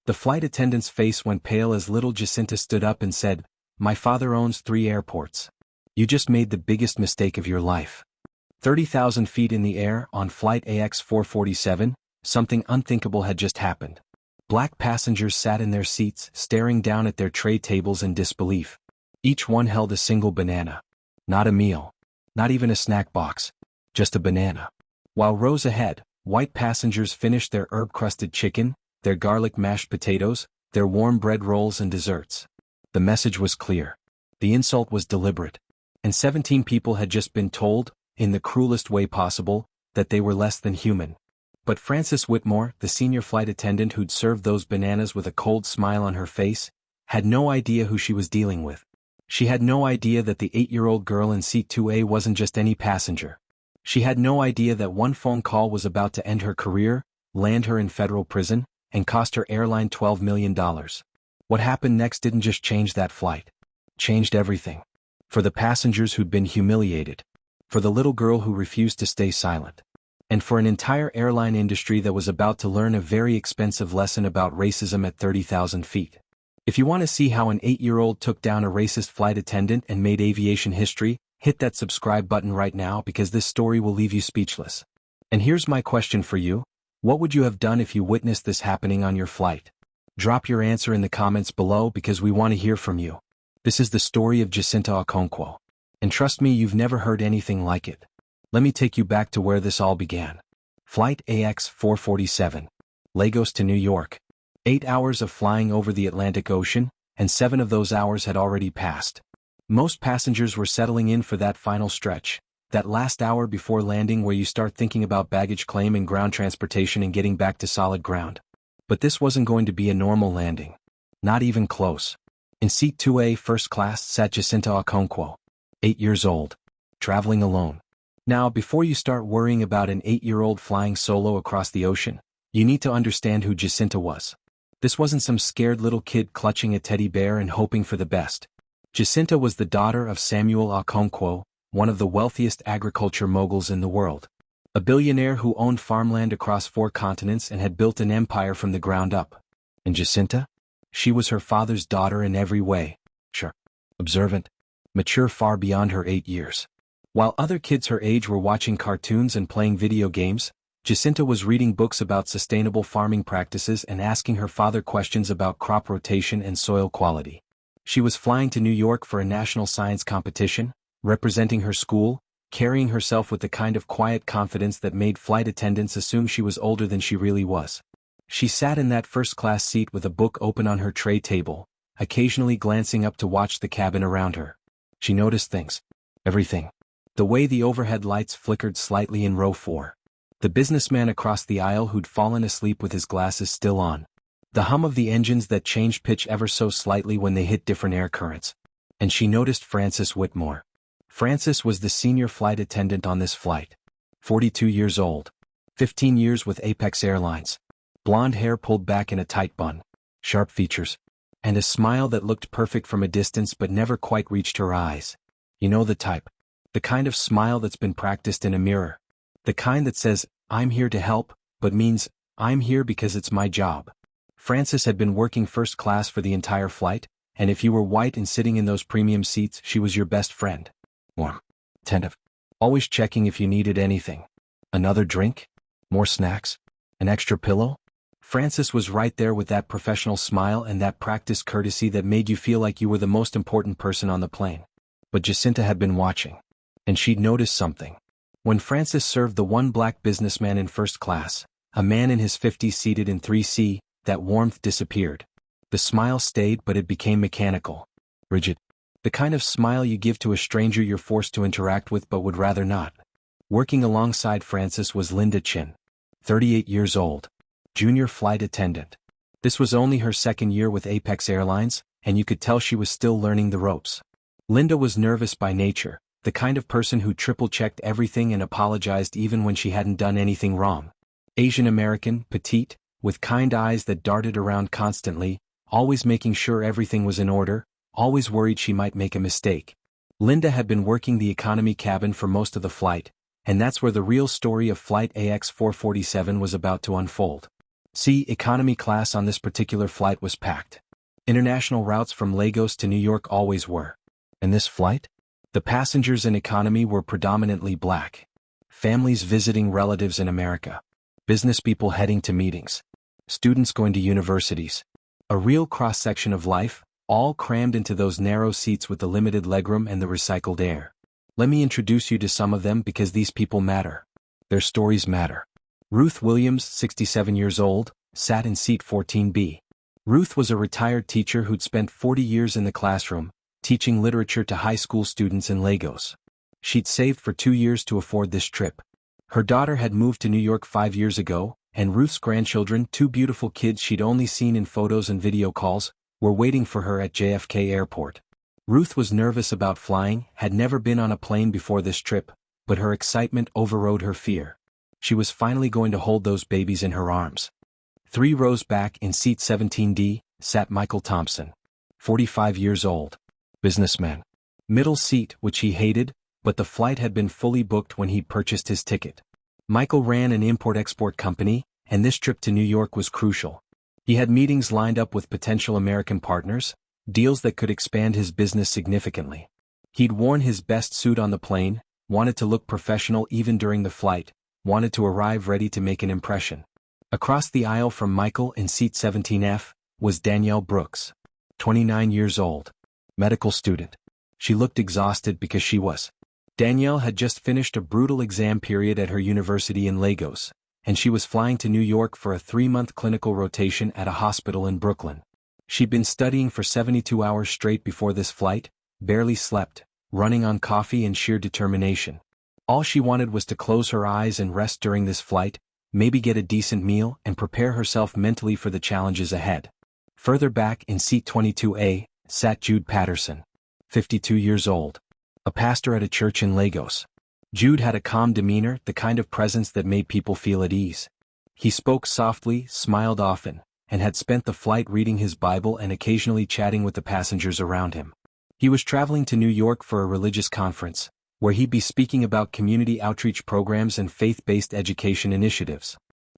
The flight attendant's face went pale as little Jacinta stood up and said, "My father owns 3 airports. You just made the biggest mistake of your life." 30,000 feet in the air, on Flight AX-447, something unthinkable had just happened. Black passengers sat in their seats, staring down at their tray tables in disbelief. Each one held a single banana. Not a meal. Not even a snack box. Just a banana. While rows ahead, white passengers finished their herb-crusted chicken, their garlic mashed potatoes, their warm bread rolls and desserts. The message was clear. The insult was deliberate. And 17 people had just been told, in the cruelest way possible, that they were less than human. But Frances Whitmore, the senior flight attendant who'd served those bananas with a cold smile on her face, had no idea who she was dealing with. She had no idea that the 8-year-old girl in seat 2A wasn't just any passenger. She had no idea that one phone call was about to end her career, land her in federal prison, and cost her airline $12 million. What happened next didn't just change that flight. Changed everything. For the passengers who'd been humiliated. For the little girl who refused to stay silent. And for an entire airline industry that was about to learn a very expensive lesson about racism at 30,000 feet. If you want to see how an 8-year-old took down a racist flight attendant and made aviation history, hit that subscribe button right now because this story will leave you speechless. And here's my question for you. What would you have done if you witnessed this happening on your flight? Drop your answer in the comments below because we want to hear from you. This is the story of Jacinta Okonkwo. And trust me, you've never heard anything like it. Let me take you back to where this all began. Flight AX-447. Lagos to New York. 8 hours of flying over the Atlantic Ocean, and 7 of those hours had already passed. Most passengers were settling in for that final stretch, that last hour before landing where you start thinking about baggage claim and ground transportation and getting back to solid ground. But this wasn't going to be a normal landing. Not even close. In seat 2A first class sat Jacinta Okonkwo, 8 years old, traveling alone. Now, before you start worrying about an 8-year-old flying solo across the ocean, you need to understand who Jacinta was. This wasn't some scared little kid clutching a teddy bear and hoping for the best. Jacinta was the daughter of Samuel Okonkwo, one of the wealthiest agriculture moguls in the world. A billionaire who owned farmland across 4 continents and had built an empire from the ground up. And Jacinta? She was her father's daughter in every way. Sure. Observant. Mature far beyond her 8 years. While other kids her age were watching cartoons and playing video games, Jacinta was reading books about sustainable farming practices and asking her father questions about crop rotation and soil quality. She was flying to New York for a national science competition, representing her school, carrying herself with the kind of quiet confidence that made flight attendants assume she was older than she really was. She sat in that first-class seat with a book open on her tray table, occasionally glancing up to watch the cabin around her. She noticed things. Everything. The way the overhead lights flickered slightly in row 4. The businessman across the aisle who'd fallen asleep with his glasses still on. The hum of the engines that changed pitch ever so slightly when they hit different air currents. And she noticed Frances Whitmore. Frances was the senior flight attendant on this flight. 42 years old. 15 years with Apex Airlines. Blonde hair pulled back in a tight bun. Sharp features. And a smile that looked perfect from a distance but never quite reached her eyes. You know the type. The kind of smile that's been practiced in a mirror. The kind that says, "I'm here to help," but means, "I'm here because it's my job." Frances had been working first class for the entire flight, and if you were white and sitting in those premium seats, she was your best friend. Warm. Attentive. Always checking if you needed anything. Another drink? More snacks? An extra pillow? Frances was right there with that professional smile and that practiced courtesy that made you feel like you were the most important person on the plane. But Jacinta had been watching. And she'd noticed something. When Frances served the one black businessman in first class, a man in his 50s seated in 3C, that warmth disappeared. The smile stayed, but it became mechanical. Rigid. The kind of smile you give to a stranger you're forced to interact with but would rather not. Working alongside Frances was Linda Chin. 38 years old. Junior flight attendant. This was only her second year with Apex Airlines, and you could tell she was still learning the ropes. Linda was nervous by nature. The kind of person who triple-checked everything and apologized even when she hadn't done anything wrong. Asian American, petite, with kind eyes that darted around constantly, always making sure everything was in order, always worried she might make a mistake. Linda had been working the economy cabin for most of the flight, and that's where the real story of Flight AX-447 was about to unfold. See, economy class on this particular flight was packed. International routes from Lagos to New York always were. And this flight? The passengers in economy were predominantly black. Families visiting relatives in America. Business people heading to meetings. Students going to universities. A real cross-section of life, all crammed into those narrow seats with the limited legroom and the recycled air. Let me introduce you to some of them because these people matter. Their stories matter. Ruth Williams, 67 years old, sat in seat 14B. Ruth was a retired teacher who'd spent 40 years in the classroom, teaching literature to high school students in Lagos. She'd saved for 2 years to afford this trip. Her daughter had moved to New York 5 years ago, and Ruth's grandchildren, 2 beautiful kids she'd only seen in photos and video calls, were waiting for her at JFK Airport. Ruth was nervous about flying, had never been on a plane before this trip, but her excitement overrode her fear. She was finally going to hold those babies in her arms. 3 rows back in seat 17D, sat Michael Thompson. 45 years old. Businessman. Middle seat, which he hated, but the flight had been fully booked when he purchased his ticket. Michael ran an import-export company, and this trip to New York was crucial. He had meetings lined up with potential American partners, deals that could expand his business significantly. He'd worn his best suit on the plane, wanted to look professional even during the flight, wanted to arrive ready to make an impression. Across the aisle from Michael in seat 17F was Danielle Brooks, 29 years old. Medical student. She looked exhausted because she was. Danielle had just finished a brutal exam period at her university in Lagos, and she was flying to New York for a 3-month clinical rotation at a hospital in Brooklyn. She'd been studying for 72 hours straight before this flight, barely slept, running on coffee and sheer determination. All she wanted was to close her eyes and rest during this flight, maybe get a decent meal and prepare herself mentally for the challenges ahead. Further back in seat 22A, sat Jude Patterson, 52 years old. A pastor at a church in Lagos. Jude had a calm demeanor, the kind of presence that made people feel at ease. He spoke softly, smiled often, and had spent the flight reading his Bible and occasionally chatting with the passengers around him. He was traveling to New York for a religious conference, where he'd be speaking about community outreach programs and faith-based education initiatives.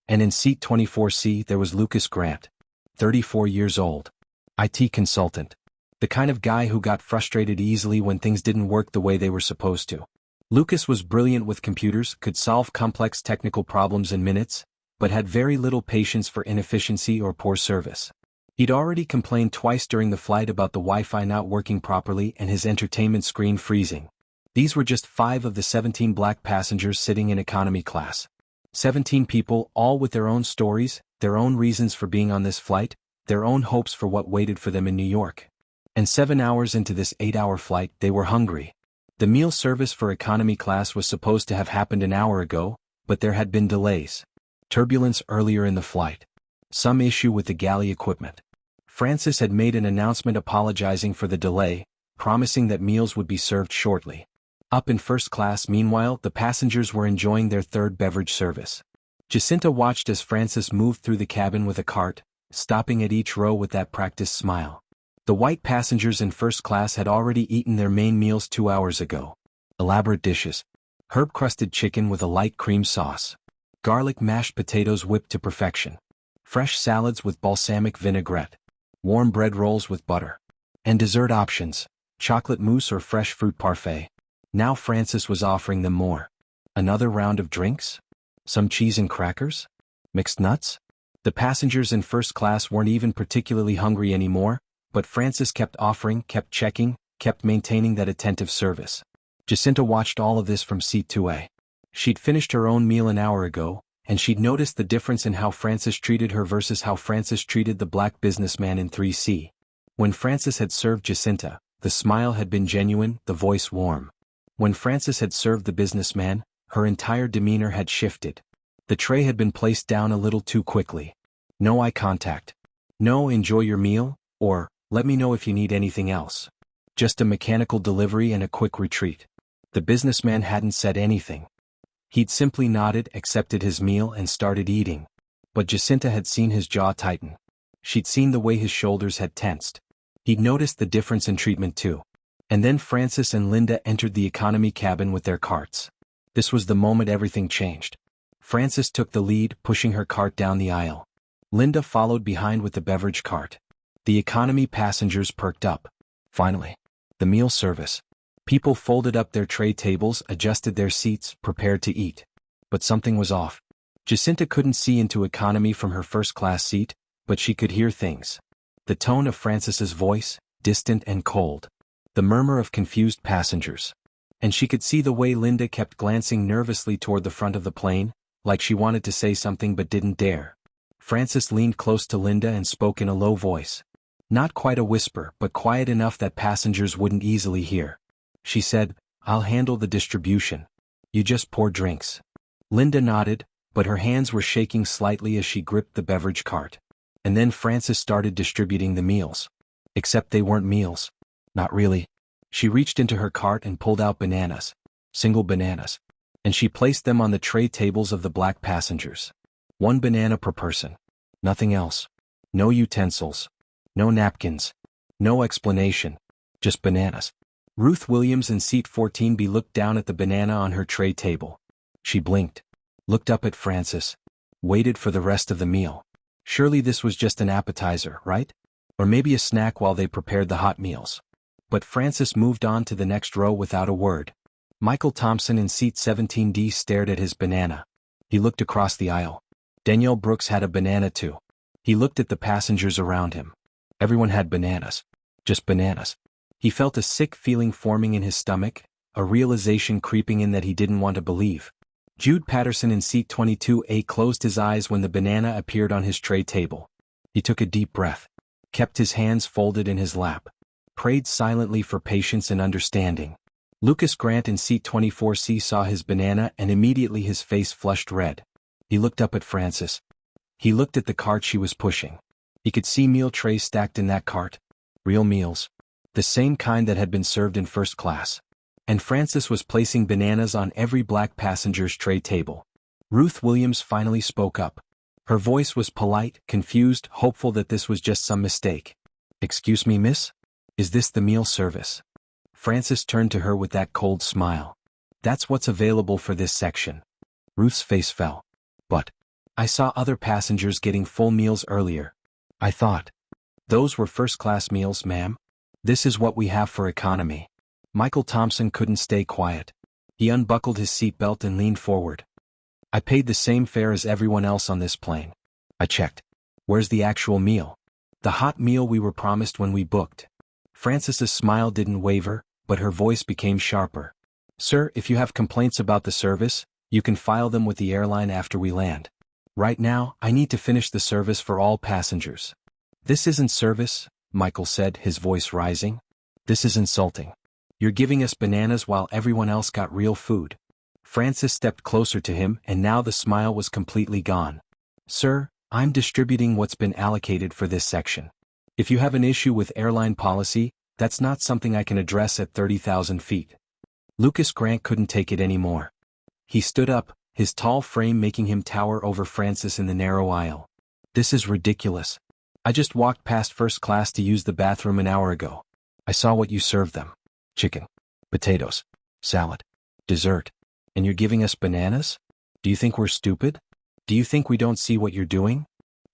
And in seat 24C there was Lucas Grant, 34 years old. IT consultant. The kind of guy who got frustrated easily when things didn't work the way they were supposed to. Lucas was brilliant with computers, could solve complex technical problems in minutes, but had very little patience for inefficiency or poor service. He'd already complained twice during the flight about the Wi-Fi not working properly and his entertainment screen freezing. These were just 5 of the 17 black passengers sitting in economy class. 17 people, all with their own stories, their own reasons for being on this flight, their own hopes for what waited for them in New York. And 7 hours into this 8-hour flight, they were hungry. The meal service for economy class was supposed to have happened an hour ago, but there had been delays. Turbulence earlier in the flight. Some issue with the galley equipment. Frances had made an announcement apologizing for the delay, promising that meals would be served shortly. Up in first class, meanwhile, the passengers were enjoying their 3rd beverage service. Jacinta watched as Frances moved through the cabin with a cart, stopping at each row with that practiced smile. The white passengers in first class had already eaten their main meals 2 hours ago. Elaborate dishes. Herb-crusted chicken with a light cream sauce. Garlic mashed potatoes whipped to perfection. Fresh salads with balsamic vinaigrette. Warm bread rolls with butter. And dessert options, chocolate mousse or fresh fruit parfait. Now Frances was offering them more. Another round of drinks? Some cheese and crackers? Mixed nuts? The passengers in first class weren't even particularly hungry anymore, but Frances kept offering, kept checking, kept maintaining that attentive service. Jacinta watched all of this from seat 2A. She'd finished her own meal an hour ago, and she'd noticed the difference in how Frances treated her versus how Frances treated the black businessman in 3C. When Frances had served Jacinta, the smile had been genuine, the voice warm. When Frances had served the businessman, her entire demeanor had shifted. The tray had been placed down a little too quickly. No eye contact. No enjoy your meal, or let me know if you need anything else. Just a mechanical delivery and a quick retreat. The businessman hadn't said anything. He'd simply nodded, accepted his meal and started eating. But Jacinta had seen his jaw tighten. She'd seen the way his shoulders had tensed. He'd noticed the difference in treatment too. And then Frances and Linda entered the economy cabin with their carts. This was the moment everything changed. Frances took the lead, pushing her cart down the aisle. Linda followed behind with the beverage cart. The economy passengers perked up. Finally. The meal service. People folded up their tray tables, adjusted their seats, prepared to eat. But something was off. Jacinta couldn't see into economy from her first-class seat, but she could hear things. The tone of Frances's voice, distant and cold. The murmur of confused passengers. And she could see the way Linda kept glancing nervously toward the front of the plane, like she wanted to say something but didn't dare. Frances leaned close to Linda and spoke in a low voice. Not quite a whisper, but quiet enough that passengers wouldn't easily hear. She said, "I'll handle the distribution. You just pour drinks." Linda nodded, but her hands were shaking slightly as she gripped the beverage cart. And then Frances started distributing the meals. Except they weren't meals. Not really. She reached into her cart and pulled out bananas. Single bananas. And she placed them on the tray tables of the black passengers. 1 banana per person. Nothing else. No utensils. No napkins. No explanation. Just bananas. Ruth Williams in seat 14B looked down at the banana on her tray table. She blinked. Looked up at Frances. Waited for the rest of the meal. Surely this was just an appetizer, right? Or maybe a snack while they prepared the hot meals. But Frances moved on to the next row without a word. Michael Thompson in seat 17D stared at his banana. He looked across the aisle. Danielle Brooks had a banana too. He looked at the passengers around him. Everyone had bananas. Just bananas. He felt a sick feeling forming in his stomach, a realization creeping in that he didn't want to believe. Jude Patterson in seat 22A closed his eyes when the banana appeared on his tray table. He took a deep breath. Kept his hands folded in his lap. Prayed silently for patience and understanding. Lucas Grant in seat 24C saw his banana and immediately his face flushed red. He looked up at Frances. He looked at the cart she was pushing. He could see meal trays stacked in that cart. Real meals. The same kind that had been served in first class. And Frances was placing bananas on every black passenger's tray table. Ruth Williams finally spoke up. Her voice was polite, confused, hopeful that this was just some mistake. "Excuse me, miss? Is this the meal service?" Frances turned to her with that cold smile. "That's what's available for this section." Ruth's face fell. "But I saw other passengers getting full meals earlier. I thought. Those were first-class meals, ma'am. This is what we have for economy." Michael Thompson couldn't stay quiet. He unbuckled his seatbelt and leaned forward. "I paid the same fare as everyone else on this plane. I checked. Where's the actual meal? The hot meal we were promised when we booked?" Frances's smile didn't waver, but her voice became sharper. "Sir, if you have complaints about the service, you can file them with the airline after we land. Right now, I need to finish the service for all passengers." "This isn't service," Michael said, his voice rising. "This is insulting. You're giving us bananas while everyone else got real food." Frances stepped closer to him, and now the smile was completely gone. "Sir, I'm distributing what's been allocated for this section. If you have an issue with airline policy, that's not something I can address at 30,000 feet. Lucas Grant couldn't take it anymore. He stood up, his tall frame making him tower over Frances in the narrow aisle. "This is ridiculous. I just walked past first class to use the bathroom an hour ago. I saw what you served them. Chicken, potatoes, salad, dessert. And you're giving us bananas? Do you think we're stupid? Do you think we don't see what you're doing?"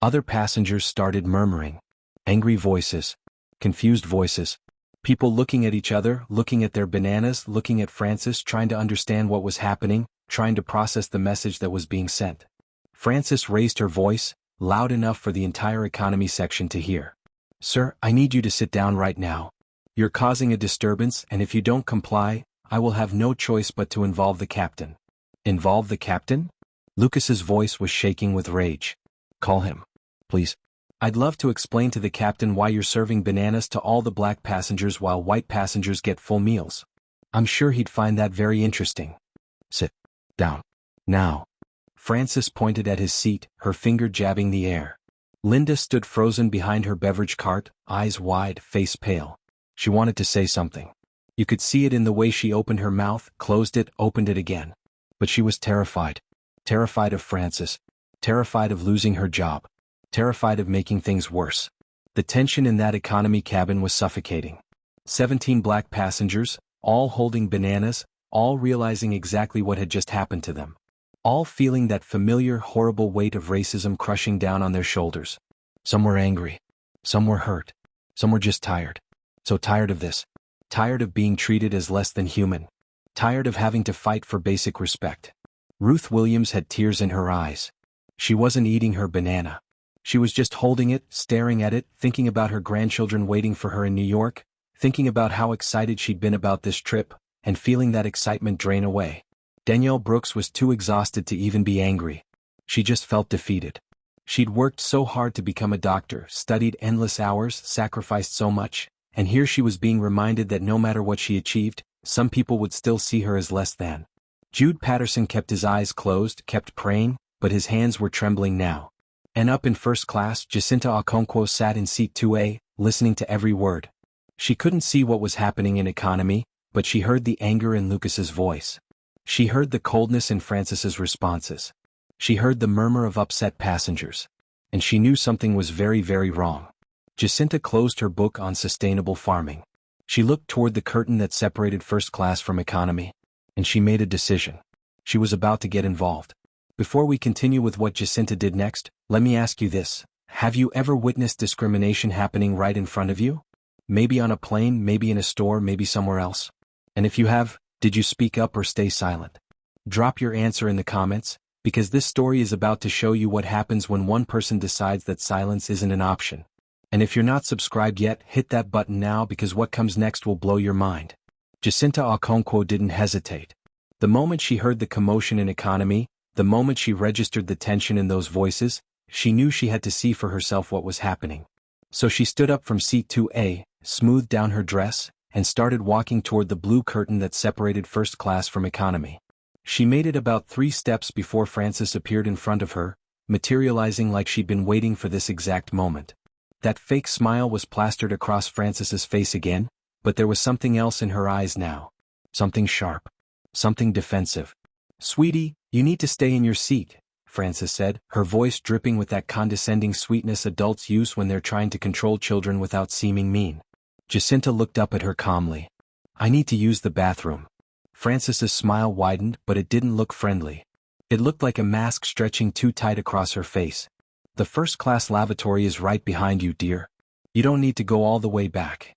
Other passengers started murmuring. Angry voices. Confused voices. People looking at each other, looking at their bananas, looking at Frances, trying to understand what was happening, trying to process the message that was being sent. Frances raised her voice, loud enough for the entire economy section to hear. "Sir, I need you to sit down right now. You're causing a disturbance, and if you don't comply, I will have no choice but to involve the captain." "Involve the captain?" Lucas's voice was shaking with rage. "Call him. Please. I'd love to explain to the captain why you're serving bananas to all the black passengers while white passengers get full meals. I'm sure he'd find that very interesting." "Sit down. Now." Frances pointed at his seat, her finger jabbing the air. Linda stood frozen behind her beverage cart, eyes wide, face pale. She wanted to say something. You could see it in the way she opened her mouth, closed it, opened it again. But she was terrified. Terrified of Frances. Terrified of losing her job. Terrified of making things worse. The tension in that economy cabin was suffocating. 17 black passengers, all holding bananas, all realizing exactly what had just happened to them. all feeling that familiar horrible weight of racism crushing down on their shoulders. Some were angry. Some were hurt. Some were just tired. So tired of this. Tired of being treated as less than human. Tired of having to fight for basic respect. Ruth Williams had tears in her eyes. She wasn't eating her banana. She was just holding it, staring at it, thinking about her grandchildren waiting for her in New York, thinking about how excited she'd been about this trip, and feeling that excitement drain away. Danielle Brooks was too exhausted to even be angry. She just felt defeated. She'd worked so hard to become a doctor, studied endless hours, sacrificed so much, and here she was being reminded that no matter what she achieved, some people would still see her as less than. Jude Patterson kept his eyes closed, kept praying, but his hands were trembling now. And up in first class, Jacinta Okonkwo sat in seat 2A, listening to every word. She couldn't see what was happening in economy, but she heard the anger in Lucas's voice. She heard the coldness in Frances's responses. She heard the murmur of upset passengers. And she knew something was very, very wrong. Jacinta closed her book on sustainable farming. She looked toward the curtain that separated first class from economy. And she made a decision. She was about to get involved. Before we continue with what Jacinta did next, let me ask you this. Have you ever witnessed discrimination happening right in front of you? Maybe on a plane, maybe in a store, maybe somewhere else. And if you have, did you speak up or stay silent? Drop your answer in the comments, because this story is about to show you what happens when one person decides that silence isn't an option. And if you're not subscribed yet, hit that button now because what comes next will blow your mind. Jacinta Okonkwo didn't hesitate. The moment she heard the commotion in economy, the moment she registered the tension in those voices, she knew she had to see for herself what was happening. So she stood up from seat 2A, smoothed down her dress, and started walking toward the blue curtain that separated first class from economy. She made it about 3 steps before Frances appeared in front of her, materializing like she'd been waiting for this exact moment. That fake smile was plastered across Frances's face again, but there was something else in her eyes now. Something sharp. Something defensive. "Sweetie, you need to stay in your seat," Frances said, her voice dripping with that condescending sweetness adults use when they're trying to control children without seeming mean. Jacinta looked up at her calmly. "I need to use the bathroom." Frances's smile widened, but it didn't look friendly. It looked like a mask stretching too tight across her face. "The first-class lavatory is right behind you, dear. You don't need to go all the way back."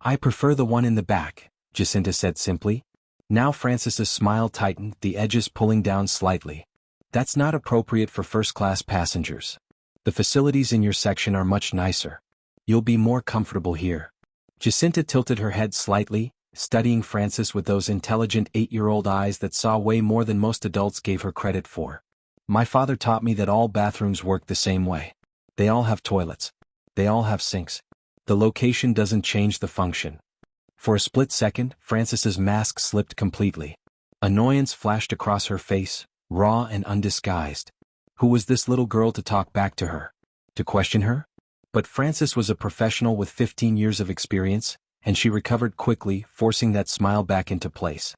"I prefer the one in the back," Jacinta said simply. Now Frances's smile tightened, the edges pulling down slightly. "That's not appropriate for first-class passengers. The facilities in your section are much nicer. You'll be more comfortable here." Jacinta tilted her head slightly, studying Frances with those intelligent 8-year-old eyes that saw way more than most adults gave her credit for. "My father taught me that all bathrooms work the same way. They all have toilets. They all have sinks. The location doesn't change the function." For a split second, Frances's mask slipped completely. Annoyance flashed across her face, raw and undisguised. Who was this little girl to talk back to her? To question her? But Frances was a professional with 15 years of experience, and she recovered quickly, forcing that smile back into place.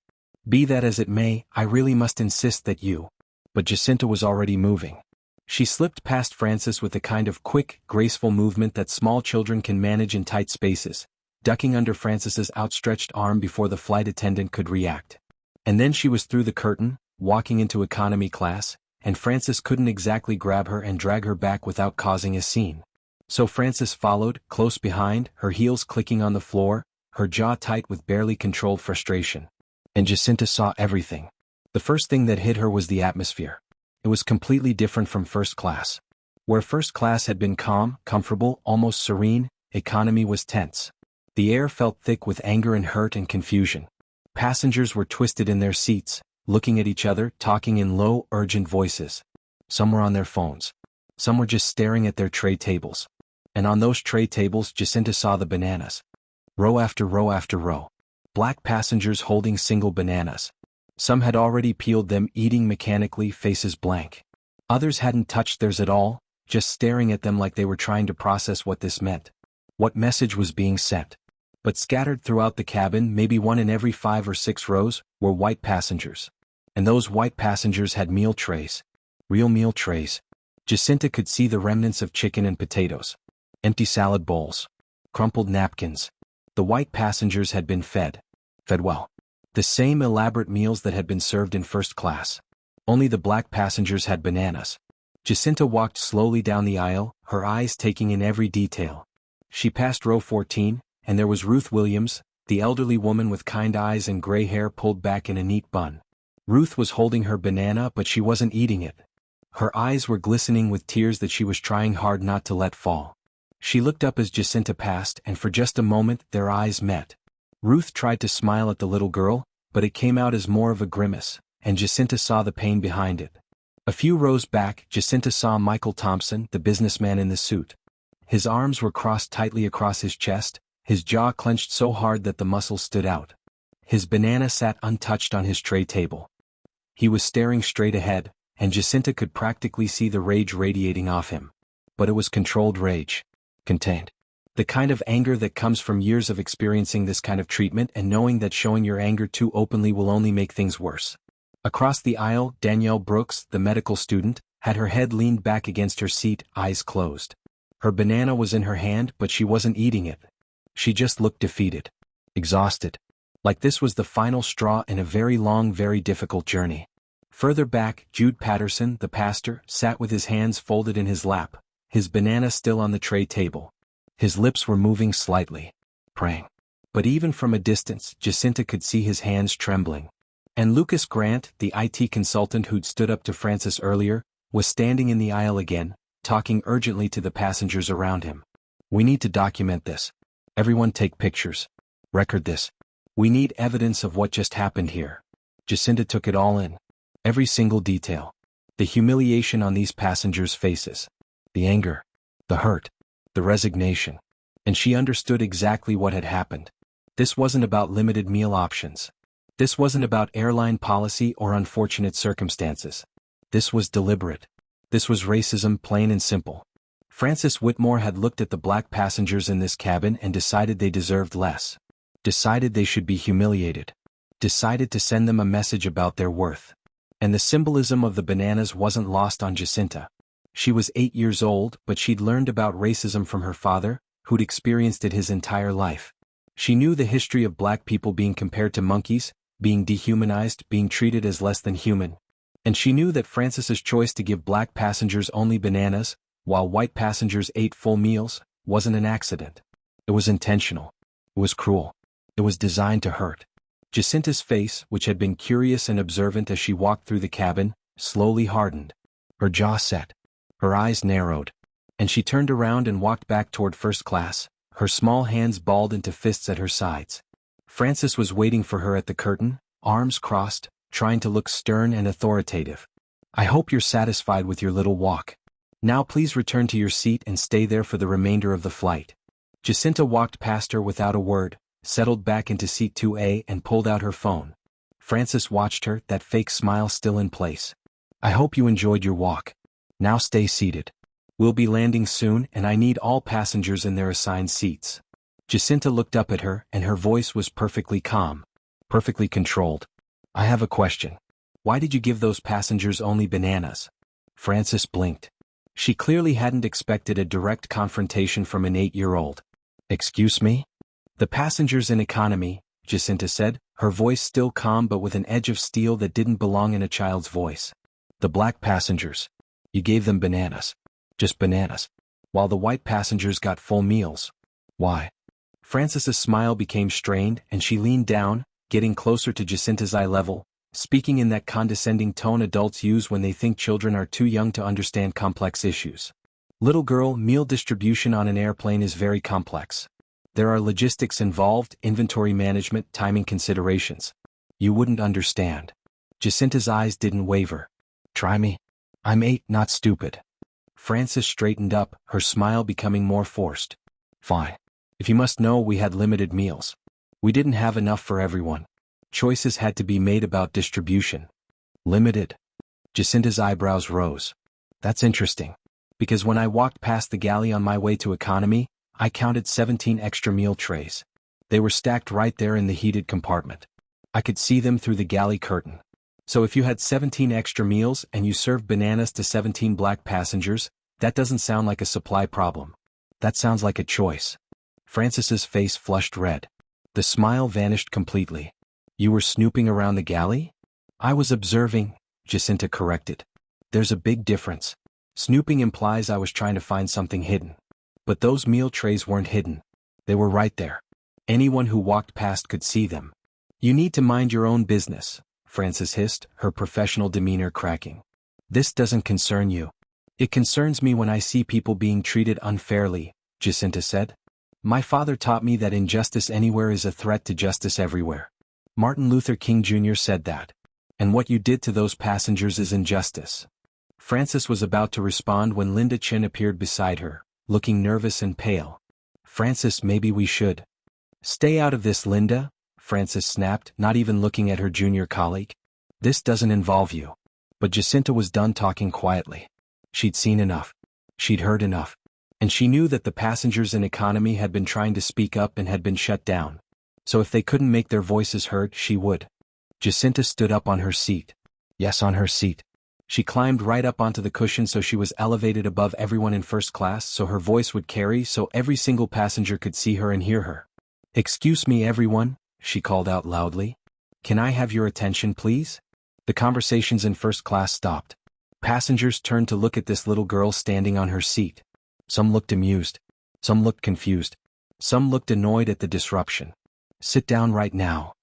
"Be that as it may, I really must insist that you—" But Jacinta was already moving. She slipped past Frances with the kind of quick, graceful movement that small children can manage in tight spaces, ducking under Frances's outstretched arm before the flight attendant could react. And then she was through the curtain, walking into economy class, and Frances couldn't exactly grab her and drag her back without causing a scene. So Frances followed, close behind, her heels clicking on the floor, her jaw tight with barely controlled frustration. And Jacinta saw everything. The first thing that hit her was the atmosphere. It was completely different from first class. Where first class had been calm, comfortable, almost serene, economy was tense. The air felt thick with anger and hurt and confusion. Passengers were twisted in their seats, looking at each other, talking in low, urgent voices. Some were on their phones. Some were just staring at their tray tables. And on those tray tables Jacinta saw the bananas. Row after row after row. Black passengers holding single bananas. Some had already peeled them, eating mechanically, faces blank. Others hadn't touched theirs at all, just staring at them like they were trying to process what this meant. What message was being sent? But scattered throughout the cabin, maybe 1 in every 5 or 6 rows, were white passengers. And those white passengers had meal trays. Real meal trays. Jacinta could see the remnants of chicken and potatoes. Empty salad bowls. Crumpled napkins. The white passengers had been fed. Fed well. The same elaborate meals that had been served in first class. Only the black passengers had bananas. Jacinta walked slowly down the aisle, her eyes taking in every detail. She passed row 14, and there was Ruth Williams, the elderly woman with kind eyes and gray hair pulled back in a neat bun. Ruth was holding her banana, but she wasn't eating it. Her eyes were glistening with tears that she was trying hard not to let fall. She looked up as Jacinta passed, and for just a moment their eyes met. Ruth tried to smile at the little girl, but it came out as more of a grimace, and Jacinta saw the pain behind it. A few rows back, Jacinta saw Michael Thompson, the businessman in the suit. His arms were crossed tightly across his chest, his jaw clenched so hard that the muscles stood out. His banana sat untouched on his tray table. He was staring straight ahead, and Jacinta could practically see the rage radiating off him. But it was controlled rage. Contained. The kind of anger that comes from years of experiencing this kind of treatment and knowing that showing your anger too openly will only make things worse. Across the aisle, Danielle Brooks, the medical student, had her head leaned back against her seat, eyes closed. Her banana was in her hand, but she wasn't eating it. She just looked defeated. Exhausted. Like this was the final straw in a very long, very difficult journey. Further back, Jude Patterson, the pastor, sat with his hands folded in his lap, his banana still on the tray table. His lips were moving slightly, praying. But even from a distance, Jacinta could see his hands trembling. And Lucas Grant, the IT consultant who'd stood up to Frances earlier, was standing in the aisle again, talking urgently to the passengers around him. "We need to document this. Everyone take pictures. Record this. We need evidence of what just happened here." Jacinta took it all in. Every single detail. The humiliation on these passengers' faces. The anger. The hurt. The resignation. And she understood exactly what had happened. This wasn't about limited meal options. This wasn't about airline policy or unfortunate circumstances. This was deliberate. This was racism, plain and simple. Frances Whitmore had looked at the black passengers in this cabin and decided they deserved less. Decided they should be humiliated. Decided to send them a message about their worth. And the symbolism of the bananas wasn't lost on Jacinta. She was 8 years old, but she'd learned about racism from her father, who'd experienced it his entire life. She knew the history of black people being compared to monkeys, being dehumanized, being treated as less than human. And she knew that Frances's choice to give black passengers only bananas, while white passengers ate full meals, wasn't an accident. It was intentional. It was cruel. It was designed to hurt. Jacinta's face, which had been curious and observant as she walked through the cabin, slowly hardened. Her jaw set. Her eyes narrowed. And she turned around and walked back toward first class, her small hands balled into fists at her sides. Frances was waiting for her at the curtain, arms crossed, trying to look stern and authoritative. "I hope you're satisfied with your little walk. Now please return to your seat and stay there for the remainder of the flight." Jacinta walked past her without a word, settled back into seat 2A and pulled out her phone. Frances watched her, that fake smile still in place. "I hope you enjoyed your walk. Now stay seated. We'll be landing soon and I need all passengers in their assigned seats." Jacinta looked up at her and her voice was perfectly calm, perfectly controlled. "I have a question. Why did you give those passengers only bananas?" Frances blinked. She clearly hadn't expected a direct confrontation from an 8-year-old. "Excuse me?" "The passengers in economy," Jacinta said, her voice still calm but with an edge of steel that didn't belong in a child's voice. "The black passengers. You gave them bananas. Just bananas. While the white passengers got full meals. Why?" Frances's smile became strained and she leaned down, getting closer to Jacinta's eye level, speaking in that condescending tone adults use when they think children are too young to understand complex issues. "Little girl, meal distribution on an airplane is very complex. There are logistics involved, inventory management, timing considerations. You wouldn't understand." Jacinta's eyes didn't waver. "Try me. I'm 8, not stupid." Frances straightened up, her smile becoming more forced. "Fine. If you must know, we had limited meals. We didn't have enough for everyone. Choices had to be made about distribution." "Limited?" Jacinta's eyebrows rose. "That's interesting. Because when I walked past the galley on my way to economy, I counted 17 extra meal trays. They were stacked right there in the heated compartment. I could see them through the galley curtain. So if you had 17 extra meals and you served bananas to 17 black passengers, that doesn't sound like a supply problem. That sounds like a choice." Frances's face flushed red. The smile vanished completely. "You were snooping around the galley?" "I was observing," Jacinta corrected. There's a big difference. Snooping implies I was trying to find something hidden. But those meal trays weren't hidden. They were right there. Anyone who walked past could see them. You need to mind your own business, Frances hissed, her professional demeanor cracking. This doesn't concern you. It concerns me when I see people being treated unfairly, Jacinta said. My father taught me that injustice anywhere is a threat to justice everywhere. Martin Luther King Jr. said that. And what you did to those passengers is injustice. Frances was about to respond when Linda Chin appeared beside her, looking nervous and pale. Frances, maybe we should. Stay out of this, Linda, Frances snapped, not even looking at her junior colleague. This doesn't involve you. But Jacinta was done talking quietly. She'd seen enough. She'd heard enough. And she knew that the passengers in economy had been trying to speak up and had been shut down. So if they couldn't make their voices heard, she would. Jacinta stood up on her seat. Yes, on her seat. She climbed right up onto the cushion so she was elevated above everyone in first class so her voice would carry so every single passenger could see her and hear her. Excuse me, everyone, she called out loudly. Can I have your attention, please? The conversations in first class stopped. Passengers turned to look at this little girl standing on her seat. Some looked amused. Some looked confused. Some looked annoyed at the disruption. Sit down right now.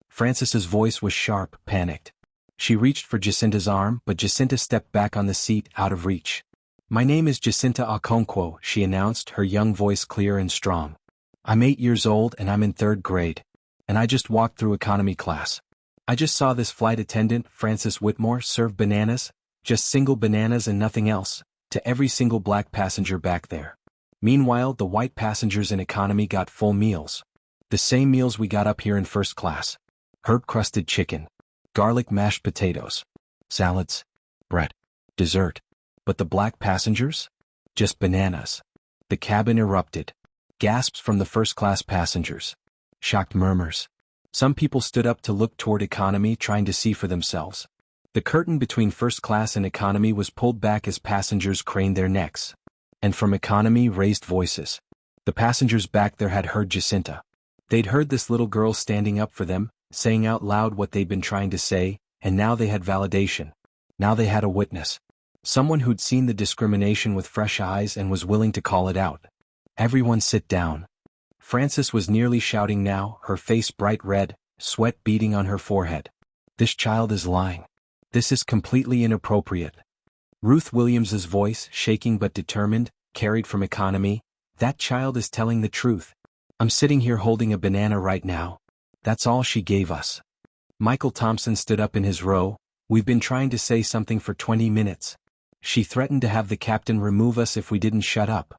Frances's voice was sharp, panicked. She reached for Jacinta's arm, but Jacinta stepped back on the seat, out of reach. My name is Jacinta Okonkwo, she announced, her young voice clear and strong. I'm 8 years old and I'm in 3rd grade. And I just walked through economy class. I just saw this flight attendant, Frances Whitmore, serve bananas, just single bananas and nothing else, to every single black passenger back there. Meanwhile, the white passengers in economy got full meals. The same meals we got up here in first class. Herb-crusted chicken. Garlic mashed potatoes. Salads. Bread. Dessert. But the black passengers? Just bananas. The cabin erupted. Gasps from the first-class passengers. Shocked murmurs. Some people stood up to look toward economy, trying to see for themselves. The curtain between first class and economy was pulled back as passengers craned their necks. And from economy, raised voices. The passengers back there had heard Jacinta. They'd heard this little girl standing up for them, saying out loud what they'd been trying to say, and now they had validation. Now they had a witness. Someone who'd seen the discrimination with fresh eyes and was willing to call it out. Everyone sit down. Frances was nearly shouting now, her face bright red, sweat beading on her forehead. This child is lying. This is completely inappropriate. Ruth Williams's voice, shaking but determined, carried from economy. That child is telling the truth. I'm sitting here holding a banana right now. That's all she gave us. Michael Thompson stood up in his row. We've been trying to say something for 20 minutes. She threatened to have the captain remove us if we didn't shut up.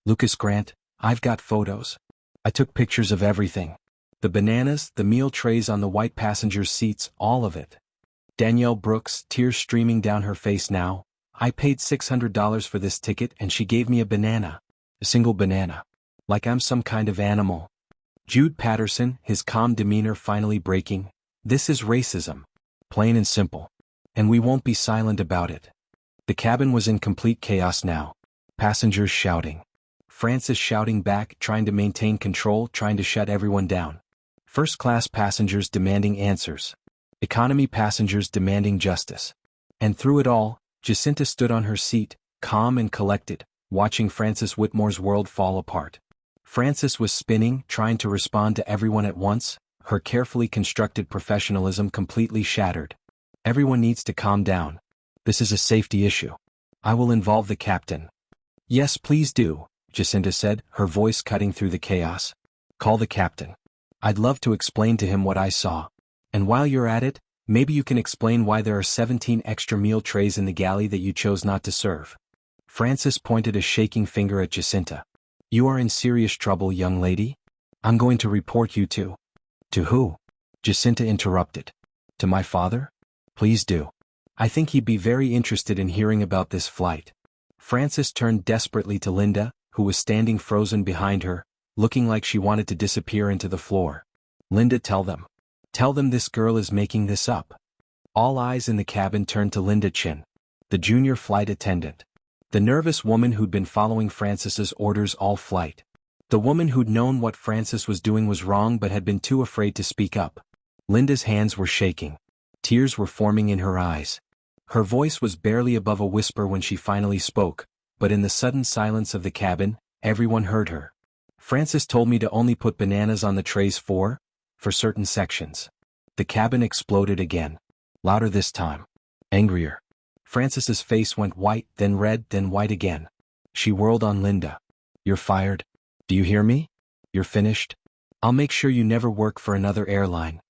Lucas Grant, I've got photos. I took pictures of everything. The bananas, the meal trays on the white passengers' seats, all of it. Danielle Brooks, tears streaming down her face now. I paid $600 for this ticket and she gave me a banana. A single banana. Like I'm some kind of animal. Jude Patterson, his calm demeanor finally breaking. This is racism. Plain and simple. And we won't be silent about it. The cabin was in complete chaos now. Passengers shouting. Frances shouting back, trying to maintain control, trying to shut everyone down. First-class passengers demanding answers. Economy passengers demanding justice. And through it all, Jacinta stood on her seat, calm and collected, watching Frances Whitmore's world fall apart. Frances was spinning, trying to respond to everyone at once, her carefully constructed professionalism completely shattered. Everyone needs to calm down. This is a safety issue. I will involve the captain. Yes, please do, Jacinta said, her voice cutting through the chaos. Call the captain. I'd love to explain to him what I saw. And while you're at it, maybe you can explain why there are 17 extra meal trays in the galley that you chose not to serve. Frances pointed a shaking finger at Jacinta. You are in serious trouble, young lady. I'm going to report you to. To who? Jacinta interrupted. To my father? Please do. I think he'd be very interested in hearing about this flight. Frances turned desperately to Linda, who was standing frozen behind her, looking like she wanted to disappear into the floor. Linda, tell them. Tell them this girl is making this up. All eyes in the cabin turned to Linda Chin, the junior flight attendant. The nervous woman who'd been following Frances's orders all flight. The woman who'd known what Frances was doing was wrong but had been too afraid to speak up. Linda's hands were shaking. Tears were forming in her eyes. Her voice was barely above a whisper when she finally spoke, but in the sudden silence of the cabin, everyone heard her. Frances told me to only put bananas on the trays for certain sections. The cabin exploded again. Louder this time. Angrier. Frances's face went white, then red, then white again. She whirled on Linda. You're fired. Do you hear me? You're finished. I'll make sure you never work for another airline.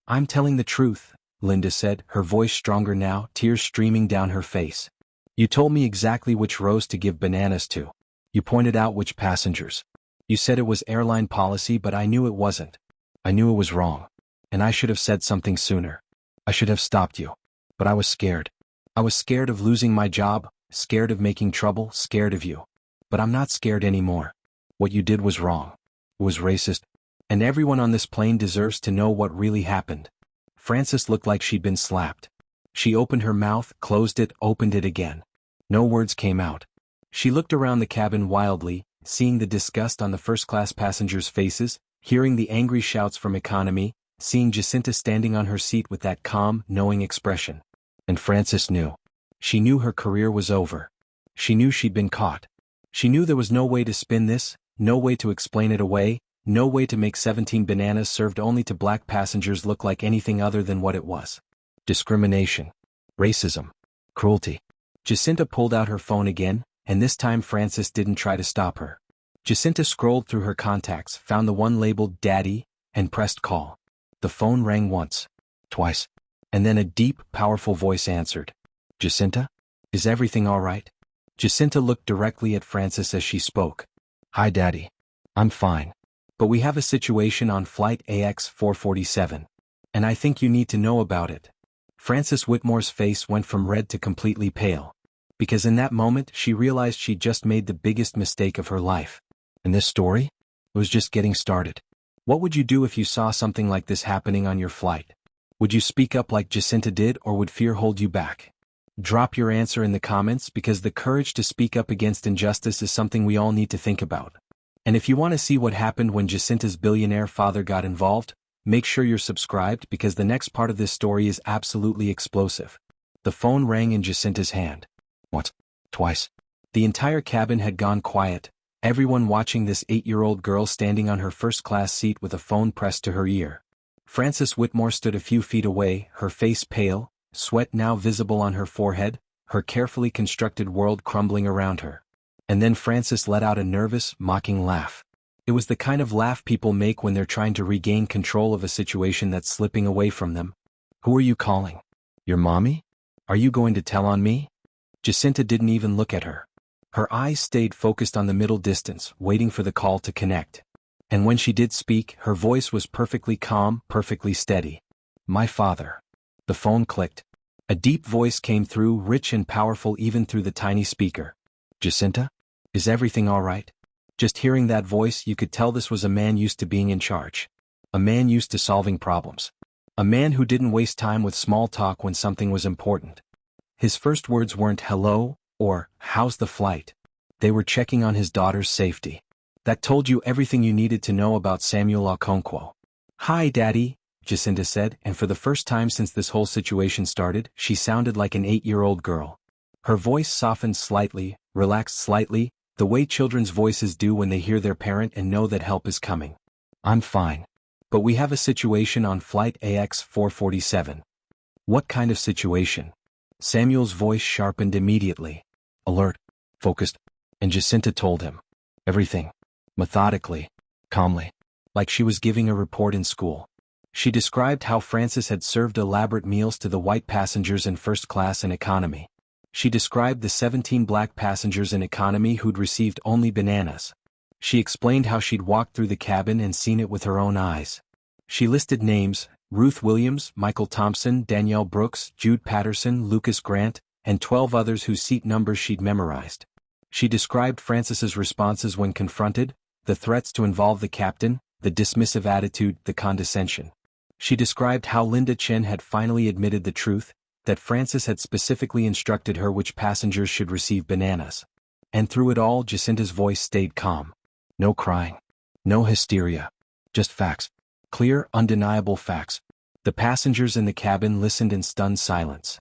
I'm telling the truth, Linda said, her voice stronger now, tears streaming down her face. You told me exactly which rows to give bananas to. You pointed out which passengers. You said it was airline policy, but I knew it wasn't. I knew it was wrong. And I should have said something sooner. I should have stopped you. But I was scared. I was scared of losing my job, scared of making trouble, scared of you. But I'm not scared anymore. What you did was wrong. It was racist. And everyone on this plane deserves to know what really happened. Frances looked like she'd been slapped. She opened her mouth, closed it, opened it again. No words came out. She looked around the cabin wildly, seeing the disgust on the first-class passengers' faces, hearing the angry shouts from economy, seeing Jacinta standing on her seat with that calm, knowing expression. And Frances knew. She knew her career was over. She knew she'd been caught. She knew there was no way to spin this, no way to explain it away, no way to make 17 bananas served only to black passengers look like anything other than what it was. Discrimination. Racism. Cruelty. Jacinta pulled out her phone again, and this time Frances didn't try to stop her. Jacinta scrolled through her contacts, found the one labeled Daddy, and pressed call. The phone rang once, twice, and then a deep, powerful voice answered. Jacinta? Is everything all right? Jacinta looked directly at Frances as she spoke. Hi, Daddy. I'm fine. But we have a situation on flight AX447. And I think you need to know about it. Frances Whitmore's face went from red to completely pale. Because in that moment she realized she'd just made the biggest mistake of her life. And this story? It was just getting started. What would you do if you saw something like this happening on your flight? Would you speak up like Jacinta did, or would fear hold you back? Drop your answer in the comments, because the courage to speak up against injustice is something we all need to think about. And if you want to see what happened when Jacinta's billionaire father got involved, make sure you're subscribed, because the next part of this story is absolutely explosive. The phone rang in Jacinta's hand. Once, twice. The entire cabin had gone quiet, everyone watching this 8-year-old girl standing on her first-class seat with a phone pressed to her ear. Frances Whitmore stood a few feet away, her face pale, sweat now visible on her forehead, her carefully constructed world crumbling around her. And then Frances let out a nervous, mocking laugh. It was the kind of laugh people make when they're trying to regain control of a situation that's slipping away from them. Who are you calling? Your mommy? Are you going to tell on me? Jacinta didn't even look at her. Her eyes stayed focused on the middle distance, waiting for the call to connect. And when she did speak, her voice was perfectly calm, perfectly steady. My father. The phone clicked. A deep voice came through, rich and powerful even through the tiny speaker. Jacinta? Is everything all right? Just hearing that voice, you could tell this was a man used to being in charge. A man used to solving problems. A man who didn't waste time with small talk when something was important. His first words weren't hello, or how's the flight? They were checking on his daughter's safety. That told you everything you needed to know about Samuel Okonkwo. Hi, Daddy, Jacinta said, and for the first time since this whole situation started, she sounded like an 8-year-old girl. Her voice softened slightly, relaxed slightly, the way children's voices do when they hear their parent and know that help is coming. I'm fine. But we have a situation on flight AX447. What kind of situation? Samuel's voice sharpened immediately. Alert, focused, and Jacinta told him. Everything. Methodically, calmly, like she was giving a report in school. She described how Frances had served elaborate meals to the white passengers in first class and economy. She described the 17 black passengers in economy who'd received only bananas. She explained how she'd walked through the cabin and seen it with her own eyes. She listed names: Ruth Williams, Michael Thompson, Danielle Brooks, Jude Patterson, Lucas Grant, and 12 others whose seat numbers she'd memorized. She described Frances's responses when confronted, the threats to involve the captain, the dismissive attitude, the condescension. She described how Linda Chen had finally admitted the truth, that Frances had specifically instructed her which passengers should receive bananas. And through it all, Jacinta's voice stayed calm. No crying. No hysteria. Just facts. Clear, undeniable facts. The passengers in the cabin listened in stunned silence.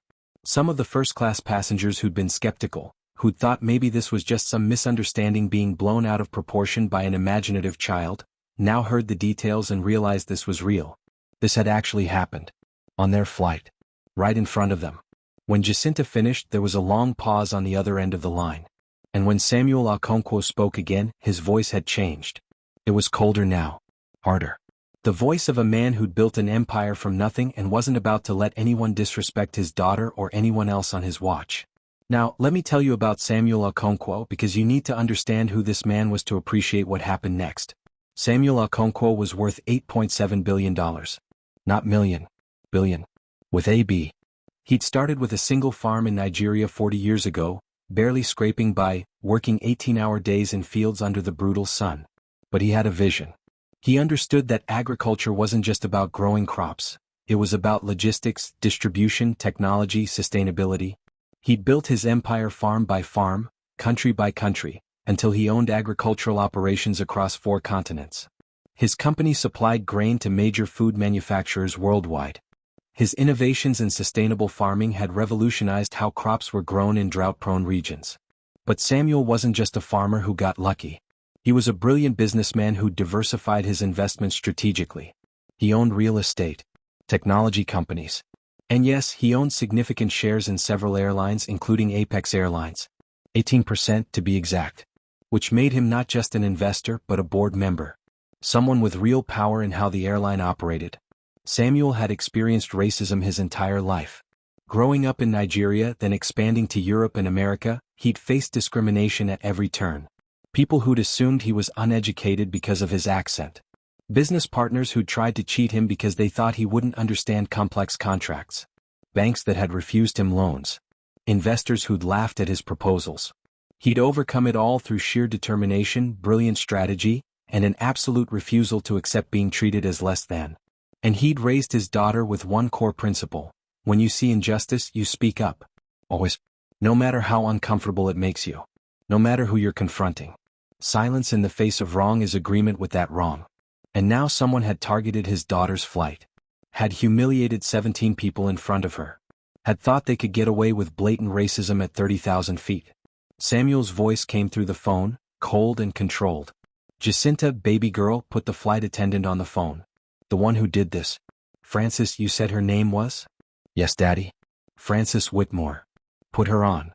Some of the first-class passengers who'd been skeptical, who'd thought maybe this was just some misunderstanding being blown out of proportion by an imaginative child, now heard the details and realized this was real. This had actually happened. On their flight. Right in front of them. When Jacinta finished, there was a long pause on the other end of the line. And when Samuel Okonkwo spoke again, his voice had changed. It was colder now. Harder. The voice of a man who'd built an empire from nothing and wasn't about to let anyone disrespect his daughter or anyone else on his watch. Now, let me tell you about Samuel Okonkwo because you need to understand who this man was to appreciate what happened next. Samuel Okonkwo was worth $8.7 billion. Not million. Billion. With a B. He'd started with a single farm in Nigeria 40 years ago, barely scraping by, working 18-hour days in fields under the brutal sun. But he had a vision. He understood that agriculture wasn't just about growing crops. It was about logistics, distribution, technology, sustainability. He'd built his empire farm by farm, country by country, until he owned agricultural operations across 4 continents. His company supplied grain to major food manufacturers worldwide. His innovations in sustainable farming had revolutionized how crops were grown in drought-prone regions. But Samuel wasn't just a farmer who got lucky. He was a brilliant businessman who diversified his investments strategically. He owned real estate, technology companies. And yes, he owned significant shares in several airlines including Apex Airlines. 18% to be exact. Which made him not just an investor but a board member. Someone with real power in how the airline operated. Samuel had experienced racism his entire life. Growing up in Nigeria, then expanding to Europe and America, he'd faced discrimination at every turn. People who'd assumed he was uneducated because of his accent. Business partners who'd tried to cheat him because they thought he wouldn't understand complex contracts. Banks that had refused him loans. Investors who'd laughed at his proposals. He'd overcome it all through sheer determination, brilliant strategy, and an absolute refusal to accept being treated as less than. And he'd raised his daughter with one core principle: when you see injustice, you speak up. Always. No matter how uncomfortable it makes you. No matter who you're confronting. Silence in the face of wrong is agreement with that wrong. And now someone had targeted his daughter's flight. Had humiliated 17 people in front of her. Had thought they could get away with blatant racism at 30,000 feet. Samuel's voice came through the phone, cold and controlled. Jacinta, baby girl, put the flight attendant on the phone. The one who did this. Frances, you said her name was? Yes, Daddy. Frances Whitmore. Put her on.